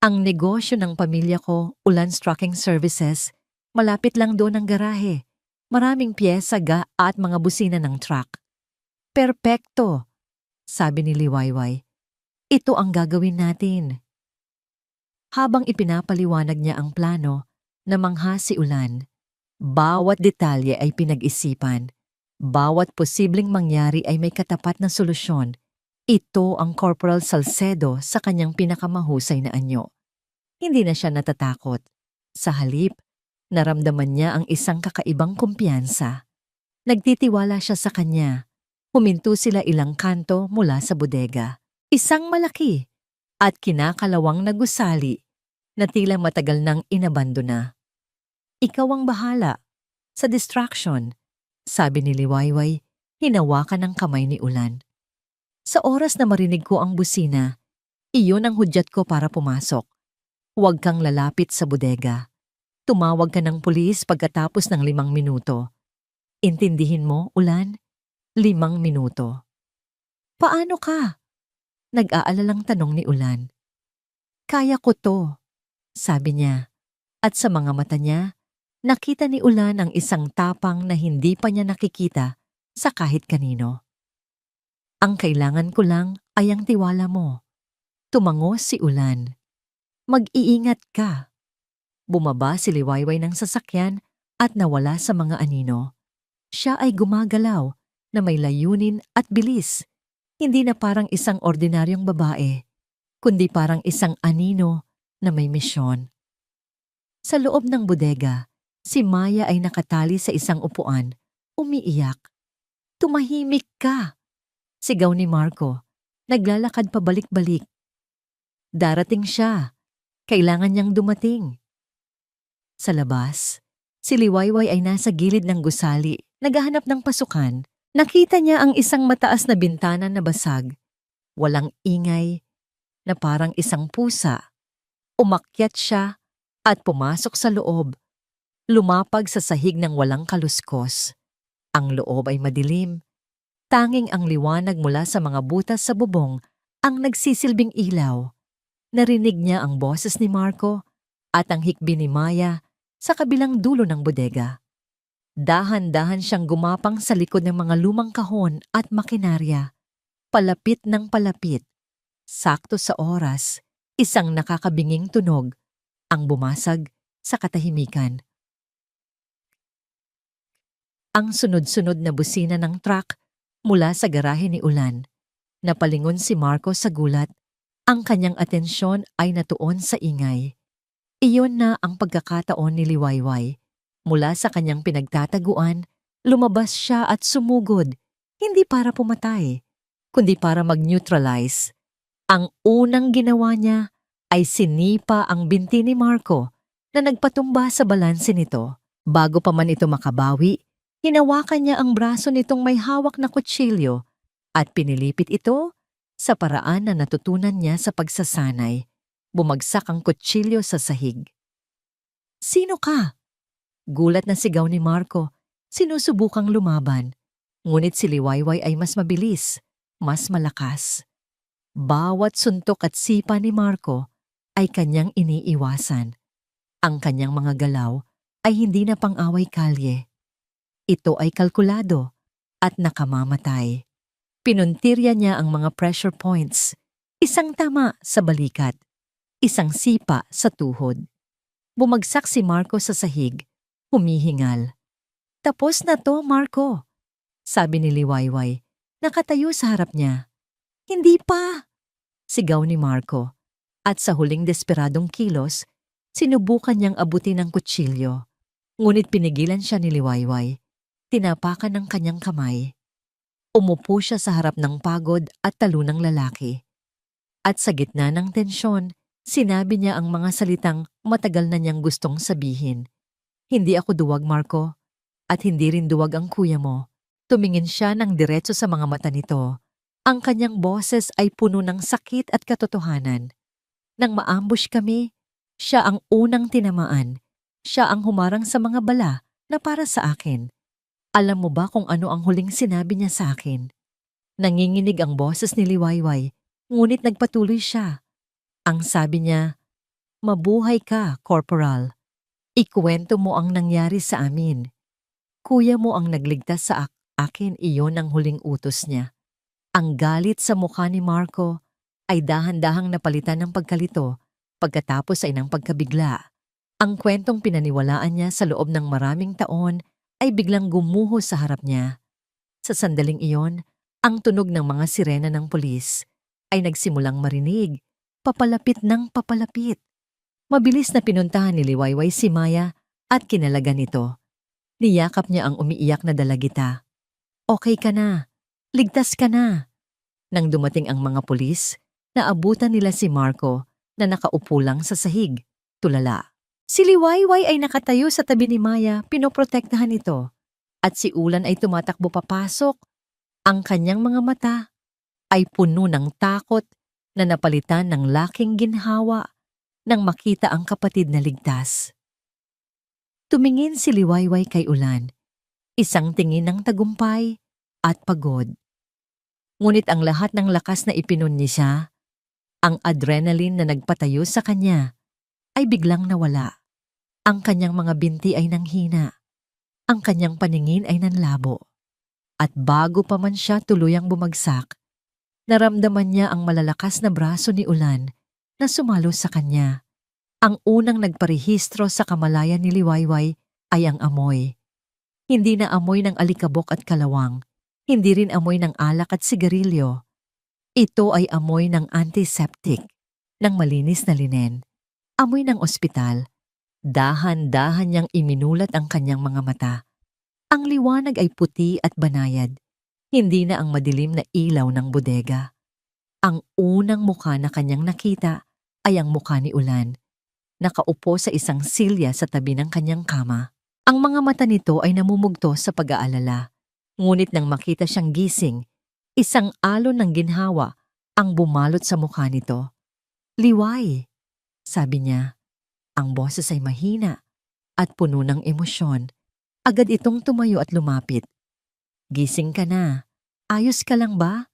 [SPEAKER 1] Ang negosyo ng pamilya ko, Ulan's Trucking Services, malapit lang doon ang garahe. Maraming piyesa at mga busina ng truck. Perpekto, sabi ni Liwayway. Ito ang gagawin natin. Habang ipinapaliwanag niya ang plano, namangha si Ulan. Bawat detalye ay pinag-isipan. Bawat posibleng mangyari ay may katapat na solusyon. Ito ang Corporal Salcedo sa kanyang pinakamahusay na anyo. Hindi na siya natatakot. Sa halip, naramdaman niya ang isang kakaibang kumpiyansa. Nagtitiwala siya sa kanya. Huminto sila ilang kanto mula sa bodega. Isang malaki at kinakalawang na gusali na tila matagal nang inabandona. Ikaw ang bahala sa distraction, sabi ni Liwayway, hinawakan ng kamay ni Ulan. Sa oras na marinig ko ang busina, iyon ang hudyat ko para pumasok. Huwag kang lalapit sa bodega. Tumawag ka ng pulis pagkatapos ng 5 minuto. Intindihin mo, Ulan? 5 minuto. Paano ka? Nag-aalalang tanong ni Ulan. Kaya ko to, sabi niya. At sa mga mata niya, nakita ni Ulan ang isang tapang na hindi pa niya nakikita sa kahit kanino. Ang kailangan ko lang ay ang tiwala mo. Tumango si Ulan. Mag-iingat ka. Bumaba si Liwayway ng sasakyan at nawala sa mga anino. Siya ay gumagalaw na may layunin at bilis. Hindi na parang isang ordinaryong babae, kundi parang isang anino na may misyon. Sa loob ng bodega, si Maya ay nakatali sa isang upuan, umiiyak. Tumahimik ka! Sigaw ni Marco, naglalakad pabalik-balik. Darating siya. Kailangan niyang dumating. Sa labas, si Liwayway ay nasa gilid ng gusali, naghahanap ng pasukan. Nakita niya ang isang mataas na bintana na basag. Walang ingay, na parang isang pusa. Umakyat siya at pumasok sa loob. Lumapag sa sahig ng walang kaluskos. Ang loob ay madilim. Tanging ang liwanag mula sa mga butas sa bubong ang nagsisilbing ilaw. Narinig niya ang boses ni Marco at ang hikbi ni Maya sa kabilang dulo ng bodega. Dahan-dahan siyang gumapang sa likod ng mga lumang kahon at makinarya. Palapit ng palapit. Sakto sa oras, isang nakakabinging tunog ang bumasag sa katahimikan. Ang sunod-sunod na busina ng truck mula sa garahe ni Ulan. Napalingon si Marco sa gulat. Ang kanyang atensyon ay natuon sa ingay. Iyon na ang pagkakataon ni Liwayway. Mula sa kanyang pinagtataguan, lumabas siya at sumugod, hindi para pumatay, kundi para mag-neutralize. Ang unang ginawa niya ay sinipa ang binti ni Marco na nagpatumba sa balanse nito. Bago pa man ito makabawi, hinawakan niya ang braso nitong may hawak na kutsilyo at pinilipit ito sa paraan na natutunan niya sa pagsasanay. Bumagsak ang kutsilyo sa sahig. Sino ka? Gulat na sigaw ni Marco, sinusubukang lumaban. Ngunit si Liwayway ay mas mabilis, mas malakas. Bawat suntok at sipa ni Marco ay kanyang iniiwasan. Ang kanyang mga galaw ay hindi na pang-away kalye. Ito ay kalkulado at nakamamatay. Pinuntirya niya ang mga pressure points, isang tama sa balikat, isang sipa sa tuhod. Bumagsak si Marco sa sahig. Humihingal. Tapos na to, Marco, sabi ni Liwayway. Nakatayo sa harap niya. Hindi pa, sigaw ni Marco. At sa huling desperadong kilos, sinubukan niyang abutin ang kutsilyo. Ngunit pinigilan siya ni Liwayway. Tinapakan ng kanyang kamay. Umupo siya sa harap ng pagod at talunang lalaki. At sa gitna ng tensyon, sinabi niya ang mga salitang matagal na niyang gustong sabihin. Hindi ako duwag, Marco, at hindi rin duwag ang kuya mo. Tumingin siya ng diretso sa mga mata nito. Ang kanyang boses ay puno ng sakit at katotohanan. Nang maambush kami, siya ang unang tinamaan. Siya ang humarang sa mga bala na para sa akin. Alam mo ba kung ano ang huling sinabi niya sa akin? Nanginginig ang boses ni Liwayway, ngunit nagpatuloy siya. Ang sabi niya, "Mabuhay ka, Corporal. Ikuwento mo ang nangyari sa amin. Kuya mo ang nagligtas sa akin, iyon ang huling utos niya." Ang galit sa mukha ni Marco ay dahan-dahang napalitan ng pagkalito pagkatapos ay ng pagkabigla. Ang kwentong pinaniwalaan niya sa loob ng maraming taon ay biglang gumuho sa harap niya. Sa sandaling iyon, ang tunog ng mga sirena ng pulis ay nagsimulang marinig, papalapit ng papalapit. Mabilis na pinuntahan ni Liwayway si Maya at kinalagan ito. Niyakap niya ang umiiyak na dalagita. "Okay ka na. Ligtas ka na." Nang dumating ang mga pulis, naabutan nila si Marco na nakaupo lang sa sahig, tulala. Si Liwayway ay nakatayo sa tabi ni Maya, pinoprotektahan ito. At si Ulan ay tumatakbo papasok. Ang kanyang mga mata ay puno ng takot na napalitan ng laking ginhawa nang makita ang kapatid na ligtas. Tumingin si Liwayway kay Ulan, isang tingin ng tagumpay at pagod. Ngunit ang lahat ng lakas na ipinunni siya, ang adrenaline na nagpatayo sa kanya, ay biglang nawala. Ang kanyang mga binti ay nanghina. Ang kanyang paningin ay nanlabo. At bago pa man siya tuluyang bumagsak, naramdaman niya ang malalakas na braso ni Ulan na sumalo sa kanya. Ang unang nagparehistro sa kamalayan ni Liwayway ay ang amoy. Hindi na amoy ng alikabok at kalawang. Hindi rin amoy ng alak at sigarilyo. Ito ay amoy ng antiseptic, ng malinis na linen. Amoy ng ospital. Dahan-dahan niyang iminulat ang kanyang mga mata. Ang liwanag ay puti at banayad. Hindi na ang madilim na ilaw ng bodega. Ang unang mukha na kanyang nakita ay ang mukha ni Ulan. Nakaupo sa isang silya sa tabi ng kanyang kama. Ang mga mata nito ay namumugto sa pag-aalala. Ngunit nang makita siyang gising, isang alon ng ginhawa ang bumalot sa mukha nito. "Liway," sabi niya. Ang boses ay mahina at puno ng emosyon. Agad itong tumayo at lumapit. "Gising ka na. Ayos ka lang ba?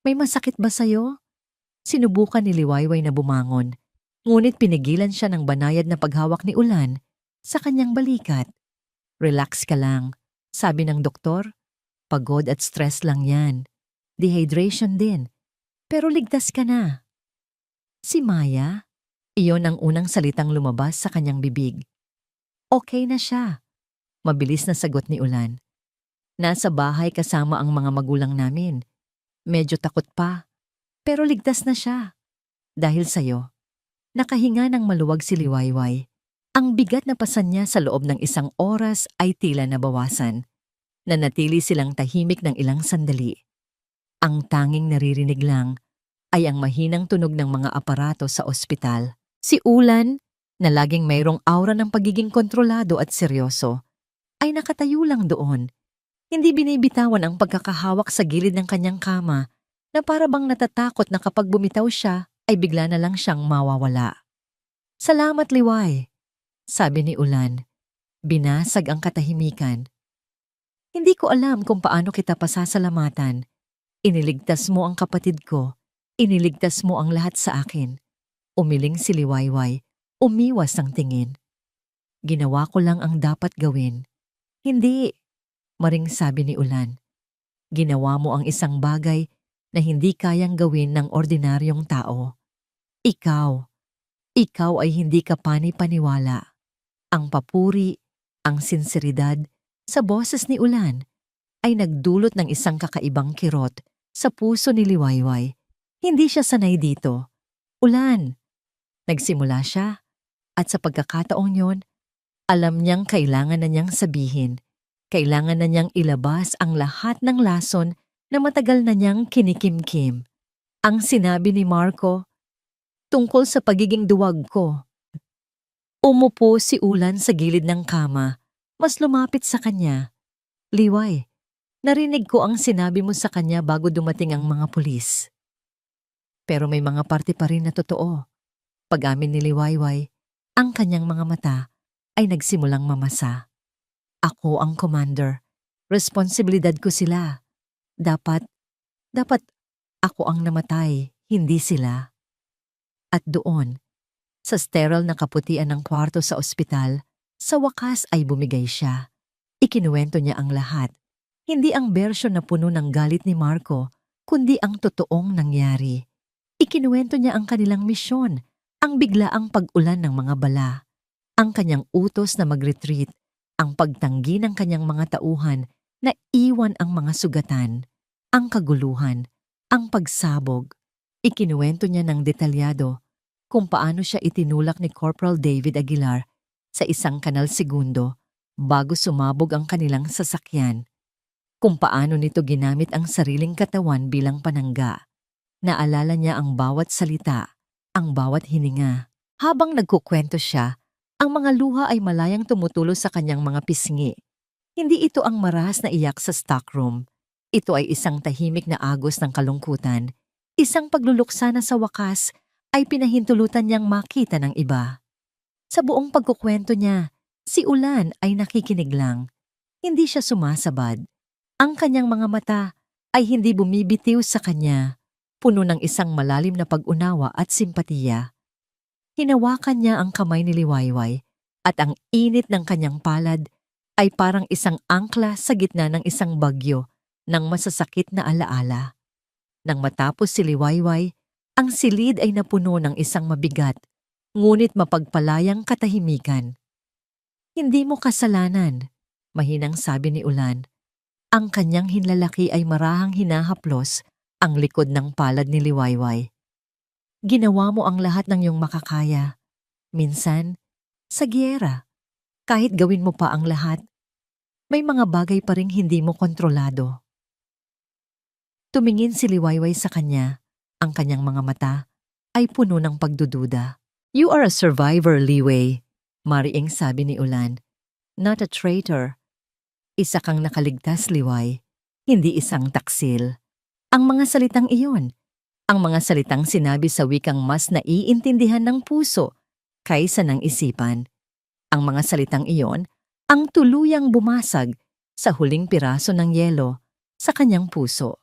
[SPEAKER 1] May masakit ba sa'yo?" Sinubukan ni Liwayway na bumangon, ngunit pinigilan siya ng banayad na paghawak ni Ulan sa kanyang balikat. "Relax ka lang," sabi ng doktor. "Pagod at stress lang yan. Dehydration din. Pero ligtas ka na." Si Maya, iyon ang unang salitang lumabas sa kanyang bibig. "Okay na siya," mabilis na sagot ni Ulan. "Nasa bahay kasama ang mga magulang namin. Medyo takot pa, pero ligtas na siya. Dahil sa'yo." Nakahinga ng maluwag si Liwayway. Ang bigat na pasan niya sa loob ng isang oras ay tila nabawasan. Nanatili silang tahimik ng ilang sandali. Ang tanging naririnig lang ay ang mahinang tunog ng mga aparato sa ospital. Si Ulan, na laging mayroong aura ng pagiging kontrolado at seryoso, ay nakatayo lang doon. Hindi binibitawan ang pagkakahawak sa gilid ng kanyang kama na para bang natatakot na kapag bumitaw siya ay bigla na lang siyang mawawala. "Salamat, Liway," sabi ni Ulan. Binasag ang katahimikan. "Hindi ko alam kung paano kita pasasalamatan. Iniligtas mo ang kapatid ko. Iniligtas mo ang lahat sa akin." Umiling si Liwayway. Umiwas ang tingin. "Ginawa ko lang ang dapat gawin." "Hindi," maring sabi ni Ulan. "Ginawa mo ang isang bagay na hindi kayang gawin ng ordinaryong tao. Ikaw ay hindi ka pani-paniwala." Ang papuri, ang sinseridad sa boses ni Ulan ay nagdulot ng isang kakaibang kirot sa puso ni Liwayway. Hindi siya sanay dito. "Ulan," nagsimula siya, at sa pagkakataong yon, alam niyang kailangan na niyang sabihin. Kailangan na niyang ilabas ang lahat ng lason na matagal na niyang kinikimkim. Ang sinabi ni Marco tungkol sa pagiging duwag ko. Umupo si Ulan sa gilid ng kama, mas lumapit sa kanya. "Liway, Narinig ko ang sinabi mo sa kanya bago dumating ang mga pulis. Pero may mga parte pa rin na totoo. Pag-amin ni Liwayway, ang kanyang mga mata ay nagsimulang mamasa. Ako ang commander. Responsibilidad ko sila. Dapat ako ang namatay, hindi sila. At doon, sa sterile na kaputian ng kwarto sa ospital, sa wakas ay bumigay siya. Ikinuwento niya ang lahat. Hindi ang bersyon na puno ng galit ni Marco, kundi ang totoong nangyari. Ikinuwento niya ang kanilang misyon, ang biglaang pag-ulan ng mga bala, ang kanyang utos na mag-retreat, ang pagtanggi ng kanyang mga tauhan na iwan ang mga sugatan, ang kaguluhan, ang pagsabog. Ikinuwento niya ng detalyado kung paano siya itinulak ni Corporal David Aguilar sa isang kanal segundo bago sumabog ang kanilang sasakyan. Kung paano nito ginamit ang sariling katawan bilang panangga. Naalala niya ang bawat salita, ang bawat hininga. Habang nagkukwento siya, ang mga luha ay malayang tumutulo sa kanyang mga pisngi. Hindi ito ang marahas na iyak sa stockroom. Ito ay isang tahimik na agos ng kalungkutan. Isang pagluluksa na sa wakas ay pinahintulutan niyang makita ng iba. Sa buong pagkukwento niya, si Ulan ay nakikinig lang. Hindi siya sumasabad. Ang kanyang mga mata ay hindi bumibitiw sa kanya, puno ng isang malalim na pag-unawa at simpatiya. Hinawakan niya ang kamay ni Liwayway at ang init ng kanyang palad ay parang isang angkla sa gitna ng isang bagyo ng masasakit na alaala. Nang matapos si Liwayway, ang silid ay napuno ng isang mabigat, ngunit mapagpalayang katahimikan. Hindi mo kasalanan, mahinang sabi ni Ulan. Ang kanyang hinlalaki ay marahang hinahaplos ang likod ng palad ni Liwayway. Ginawa mo ang lahat ng iyong makakaya. Minsan, sa giyera, kahit gawin mo pa ang lahat, may mga bagay pa ring hindi mo kontrolado. Tumingin si Liwayway sa kanya, ang kanyang mga mata ay puno ng pagdududa. You are a survivor, Liway, mariing sabi ni Ulan. Not a traitor. Isa kang nakaligtas, Liway, hindi isang taksil. Ang mga salitang iyon, ang mga salitang sinabi sa wikang mas naiintindihan ng puso kaysa ng isipan. Ang mga salitang iyon ang tuluyang bumasag sa huling piraso ng yelo sa kanyang puso.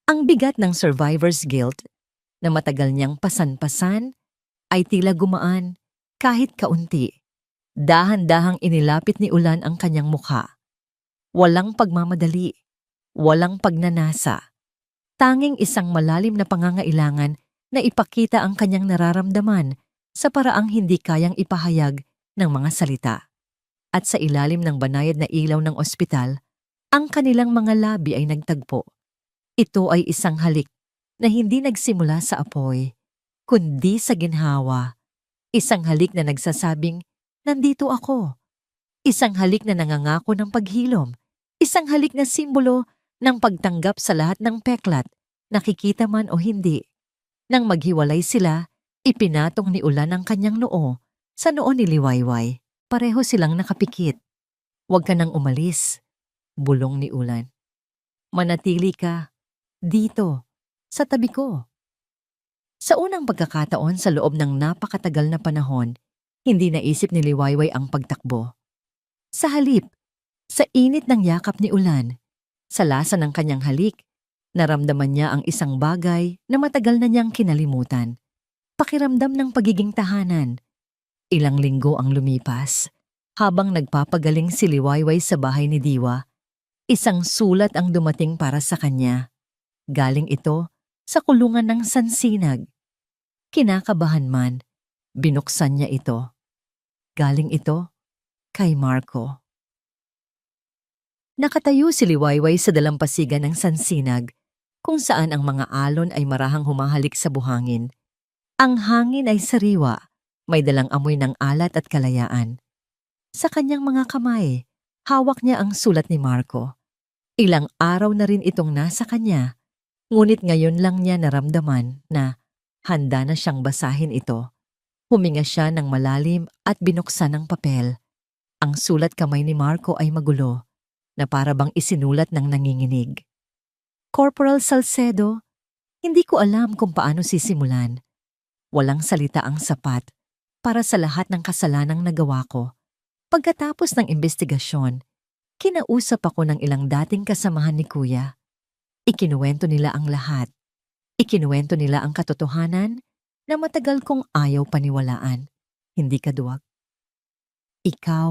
[SPEAKER 1] Ang bigat ng survivor's guilt na matagal niyang pasan-pasan ay tila gumaan kahit kaunti. Dahan-dahang inilapit ni Ulan ang kanyang mukha. Walang pagmamadali, walang pagnanasa. Tanging isang malalim na pangangailangan na ipakita ang kanyang nararamdaman sa paraang hindi kayang ipahayag ng mga salita. At sa ilalim ng banayad na ilaw ng ospital, ang kanilang mga labi ay nagtagpo. Ito ay isang halik na hindi nagsimula sa apoy, kundi sa ginhawa. Isang halik na nagsasabing, nandito ako. Isang halik na nangangako ng paghilom. Isang halik na simbolo ng pagtanggap sa lahat ng peklat, nakikita man o hindi. Nang maghiwalay sila, ipinatong ni Ulan ang kanyang noo sa noo ni Liwayway. Pareho silang nakapikit. Huwag ka nang umalis, bulong ni Ulan. Manatili ka, dito, sa tabi ko. Sa unang pagkakataon sa loob ng napakatagal na panahon, hindi naisip ni Liwayway ang pagtakbo. Sa halip, sa init ng yakap ni Ulan, sa lasa ng kanyang halik, naramdaman niya ang isang bagay na matagal na niyang kinalimutan. Pakiramdam ng pagiging tahanan. Ilang linggo ang lumipas. Habang nagpapagaling si Liwayway sa bahay ni Diwa, isang sulat ang dumating para sa kanya. Galing ito sa kulungan ng Sansinag. Kinakabahan man, binuksan niya ito. Galing ito kay Marco. Nakatayo si Liwayway sa dalampasigan ng Sansinag, kung saan ang mga alon ay marahang humahalik sa buhangin. Ang hangin ay sariwa, may dalang amoy ng alat at kalayaan. Sa kanyang mga kamay, hawak niya ang sulat ni Marco. Ilang araw na rin itong nasa kanya, ngunit ngayon lang niya naramdaman na handa na siyang basahin ito. Huminga siya ng malalim at binuksan ang papel. Ang sulat kamay ni Marco ay magulo. na para bang isinulat ng nanginginig. Corporal Salcedo, hindi ko alam kung paano sisimulan. Walang salita ang sapat para sa lahat ng kasalanang nagawa ko. Pagkatapos ng investigasyon, kinausap ako ng ilang dating kasamahan ni Kuya. Ikinuwento nila ang lahat. Ikinuwento nila ang katotohanan na matagal kong ayaw paniwalaan. Hindi kaduwag. Ikaw,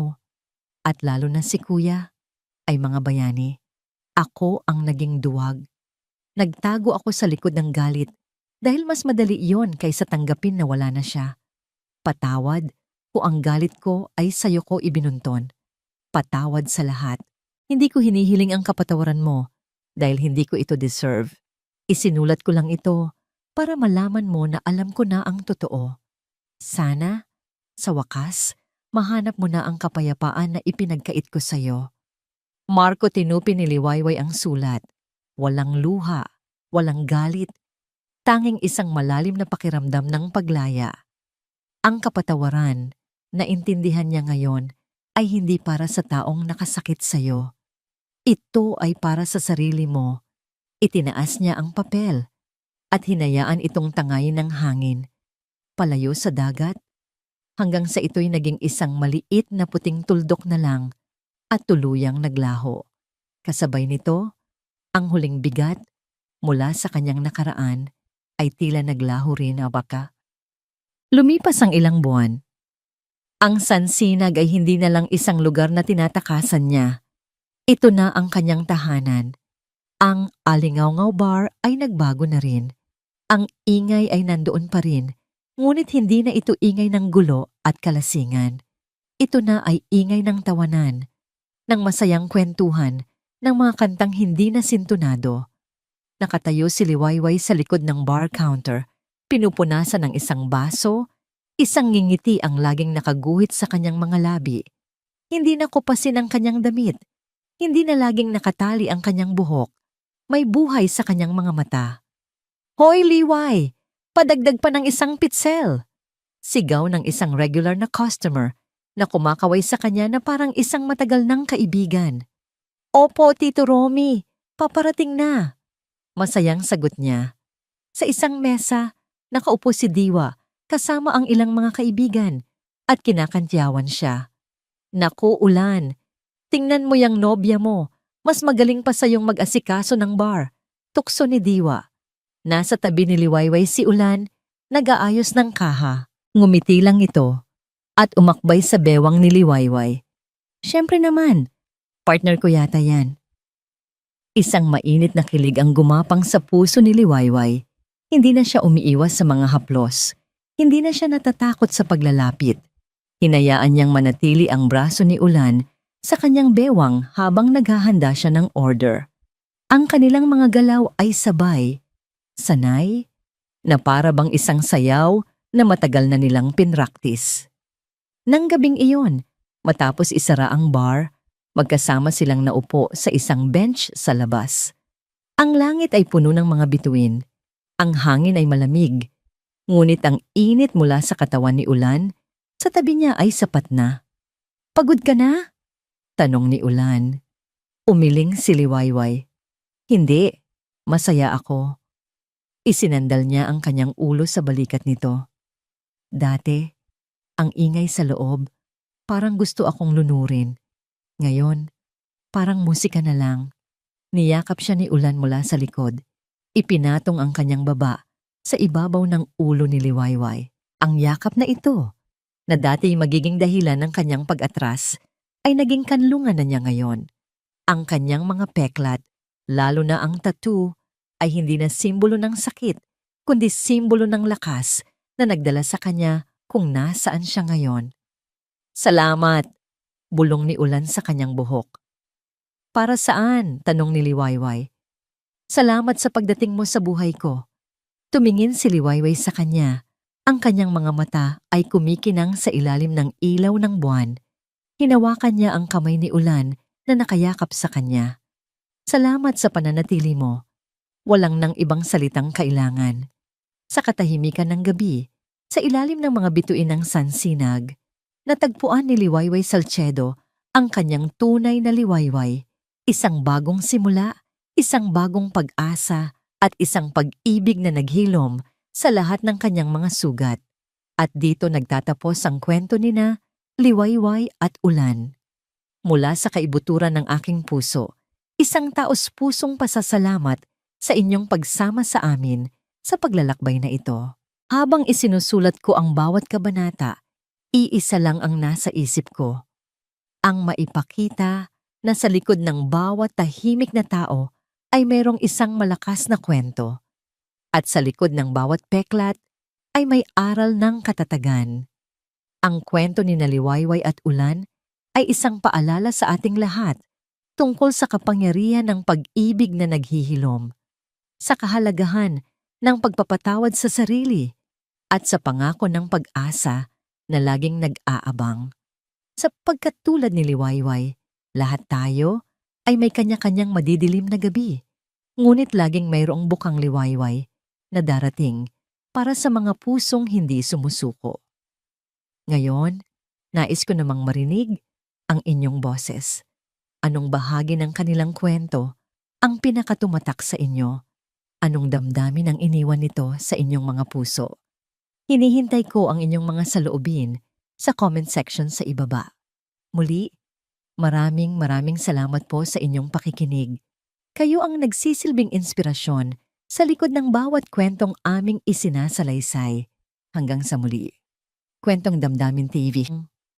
[SPEAKER 1] at lalo na si Kuya, ay mga bayani. Ako ang naging duwag. Nagtago ako sa likod ng galit dahil mas madali iyon kaysa tanggapin na wala na siya. Patawad kung ang galit ko ay sayo ko ibinunton. Patawad sa lahat. Hindi ko hinihiling ang kapatawaran mo dahil hindi ko ito deserve. Isinulat ko lang ito para malaman mo na alam ko na ang totoo. Sana, sa wakas, mahanap mo na ang kapayapaan na ipinagkait ko sa'yo. Marco Tinupi ni Liwayway ang sulat. Walang luha, walang galit, tanging isang malalim na pakiramdam ng paglaya. Ang kapatawaran na intindihan niya ngayon ay hindi para sa taong nakasakit sa'yo. Ito ay para sa sarili mo. Itinaas niya ang papel at hinayaan itong tangayin ng hangin, palayo sa dagat, hanggang sa ito'y naging isang maliit na puting tuldok na lang at tuluyang naglaho. Kasabay nito, ang huling bigat mula sa kanyang nakaraan ay tila naglaho rin abaka. Lumipas ang ilang buwan. Ang Sansinag ay hindi na lang isang lugar na tinatakasan niya. Ito na ang kanyang tahanan. Ang Alingaungaw Bar ay nagbago na rin. Ang ingay ay nandoon pa rin, ngunit hindi na ito ingay ng gulo at kalasingan. Ito na ay ingay ng tawanan, ng masayang kwentuhan, ng mga kantang hindi na sintunado. Nakatayo si Liwayway sa likod ng bar counter, pinupunasan ng isang baso, isang ngingiti ang laging nakaguhit sa kanyang mga labi. Hindi na kupasin ang kanyang damit, hindi na laging nakatali ang kanyang buhok, may buhay sa kanyang mga mata. Hoy Liway, padagdag pa ng isang pitsel! Sigaw ng isang regular na customer na kumakaway sa kanya na parang isang matagal ng kaibigan. Opo, Tito Romy, paparating na. Masayang sagot niya. Sa isang mesa, nakaupo si Diwa kasama ang ilang mga kaibigan at kinakantyawan siya. Naku, Ulan, tingnan mo yang nobya mo, mas magaling pa sa yung mag-asikaso ng bar. Tukso ni Diwa. Nasa tabi ni Liwayway si Ulan, nag-aayos ng kaha. Ngumiti lang ito at umakbay sa bewang ni Liwayway. Siyempre naman, partner ko yata yan. Isang mainit na kilig ang gumapang sa puso ni Liwayway. Hindi na siya umiiwas sa mga haplos. Hindi na siya natatakot sa paglalapit. Hinayaan niyang manatili ang braso ni Ulan sa kanyang bewang habang naghahanda siya ng order. Ang kanilang mga galaw ay sabay, sanay, na para bang isang sayaw na matagal na nilang pinraktis. Nang gabing iyon, matapos isara ang bar, magkasama silang naupo sa isang bench sa labas. Ang langit ay puno ng mga bituin. Ang hangin ay malamig. Ngunit ang init mula sa katawan ni Ulan, sa tabi niya ay sapat na. Pagod ka na? Tanong ni Ulan. Umiling si Liwayway. Hindi, masaya ako. Isinandal niya ang kanyang ulo sa balikat nito. Dati, ang ingay sa loob, parang gusto akong lunurin. Ngayon, parang musika na lang. Niyakap siya ni Ulan mula sa likod. Ipinatong ang kanyang baba sa ibabaw ng ulo ni Liwayway. Ang yakap na ito, na dati magiging dahilan ng kanyang pag-atras, ay naging kanlungan na niya ngayon. Ang kanyang mga peklat, lalo na ang tattoo, ay hindi na simbolo ng sakit, kundi simbolo ng lakas na nagdala sa kanya kung nasaan siya ngayon. Salamat, bulong ni Ulan sa kanyang buhok. Para saan? Tanong ni Liwayway. Salamat sa pagdating mo sa buhay ko. Tumingin si Liwayway sa kanya. Ang kanyang mga mata ay kumikinang sa ilalim ng ilaw ng buwan. Hinawakan niya ang kamay ni Ulan na nakayakap sa kanya. Salamat sa pananatili mo. Walang nang ibang salitang kailangan. Sa katahimikan ng gabi, sa ilalim ng mga bituin ng Sansinag, natagpuan ni Liwayway Salcedo ang kanyang tunay na Liwayway. Isang bagong simula, isang bagong pag-asa, at isang pag-ibig na naghilom sa lahat ng kanyang mga sugat. At dito nagtatapos ang kwento nina, Liwayway at Ulan. Mula sa kaibuturan ng aking puso, isang taos-pusong pasasalamat sa inyong pagsama sa amin sa paglalakbay na ito. Habang isinusulat ko ang bawat kabanata, iisa lang ang nasa isip ko. Ang maipakita na sa likod ng bawat tahimik na tao ay mayroong isang malakas na kwento. At sa likod ng bawat peklat ay may aral ng katatagan. Ang kwento ni Liwayway at Ulan ay isang paalala sa ating lahat tungkol sa kapangyarihan ng pag-ibig na naghihilom, sa kahalagahan ng pagpapatawad sa sarili, at sa pangako ng pag-asa na laging nag-aabang. Sapagkat tulad ni Liwayway, lahat tayo ay may kanya-kanyang madidilim na gabi, ngunit laging mayroong bukang liwayway na darating para sa mga pusong hindi sumusuko. Ngayon, nais ko namang marinig ang inyong boses. Anong bahagi ng kanilang kwento ang pinakatumatak sa inyo? Anong damdamin ang iniwan nito sa inyong mga puso? Hinihintay ko ang inyong mga saloobin sa comment section sa ibaba. Muli, maraming salamat po sa inyong pakikinig. Kayo ang nagsisilbing inspirasyon sa likod ng bawat kwentong aming isinasalaysay. Hanggang sa muli. Kwentong Damdamin TV.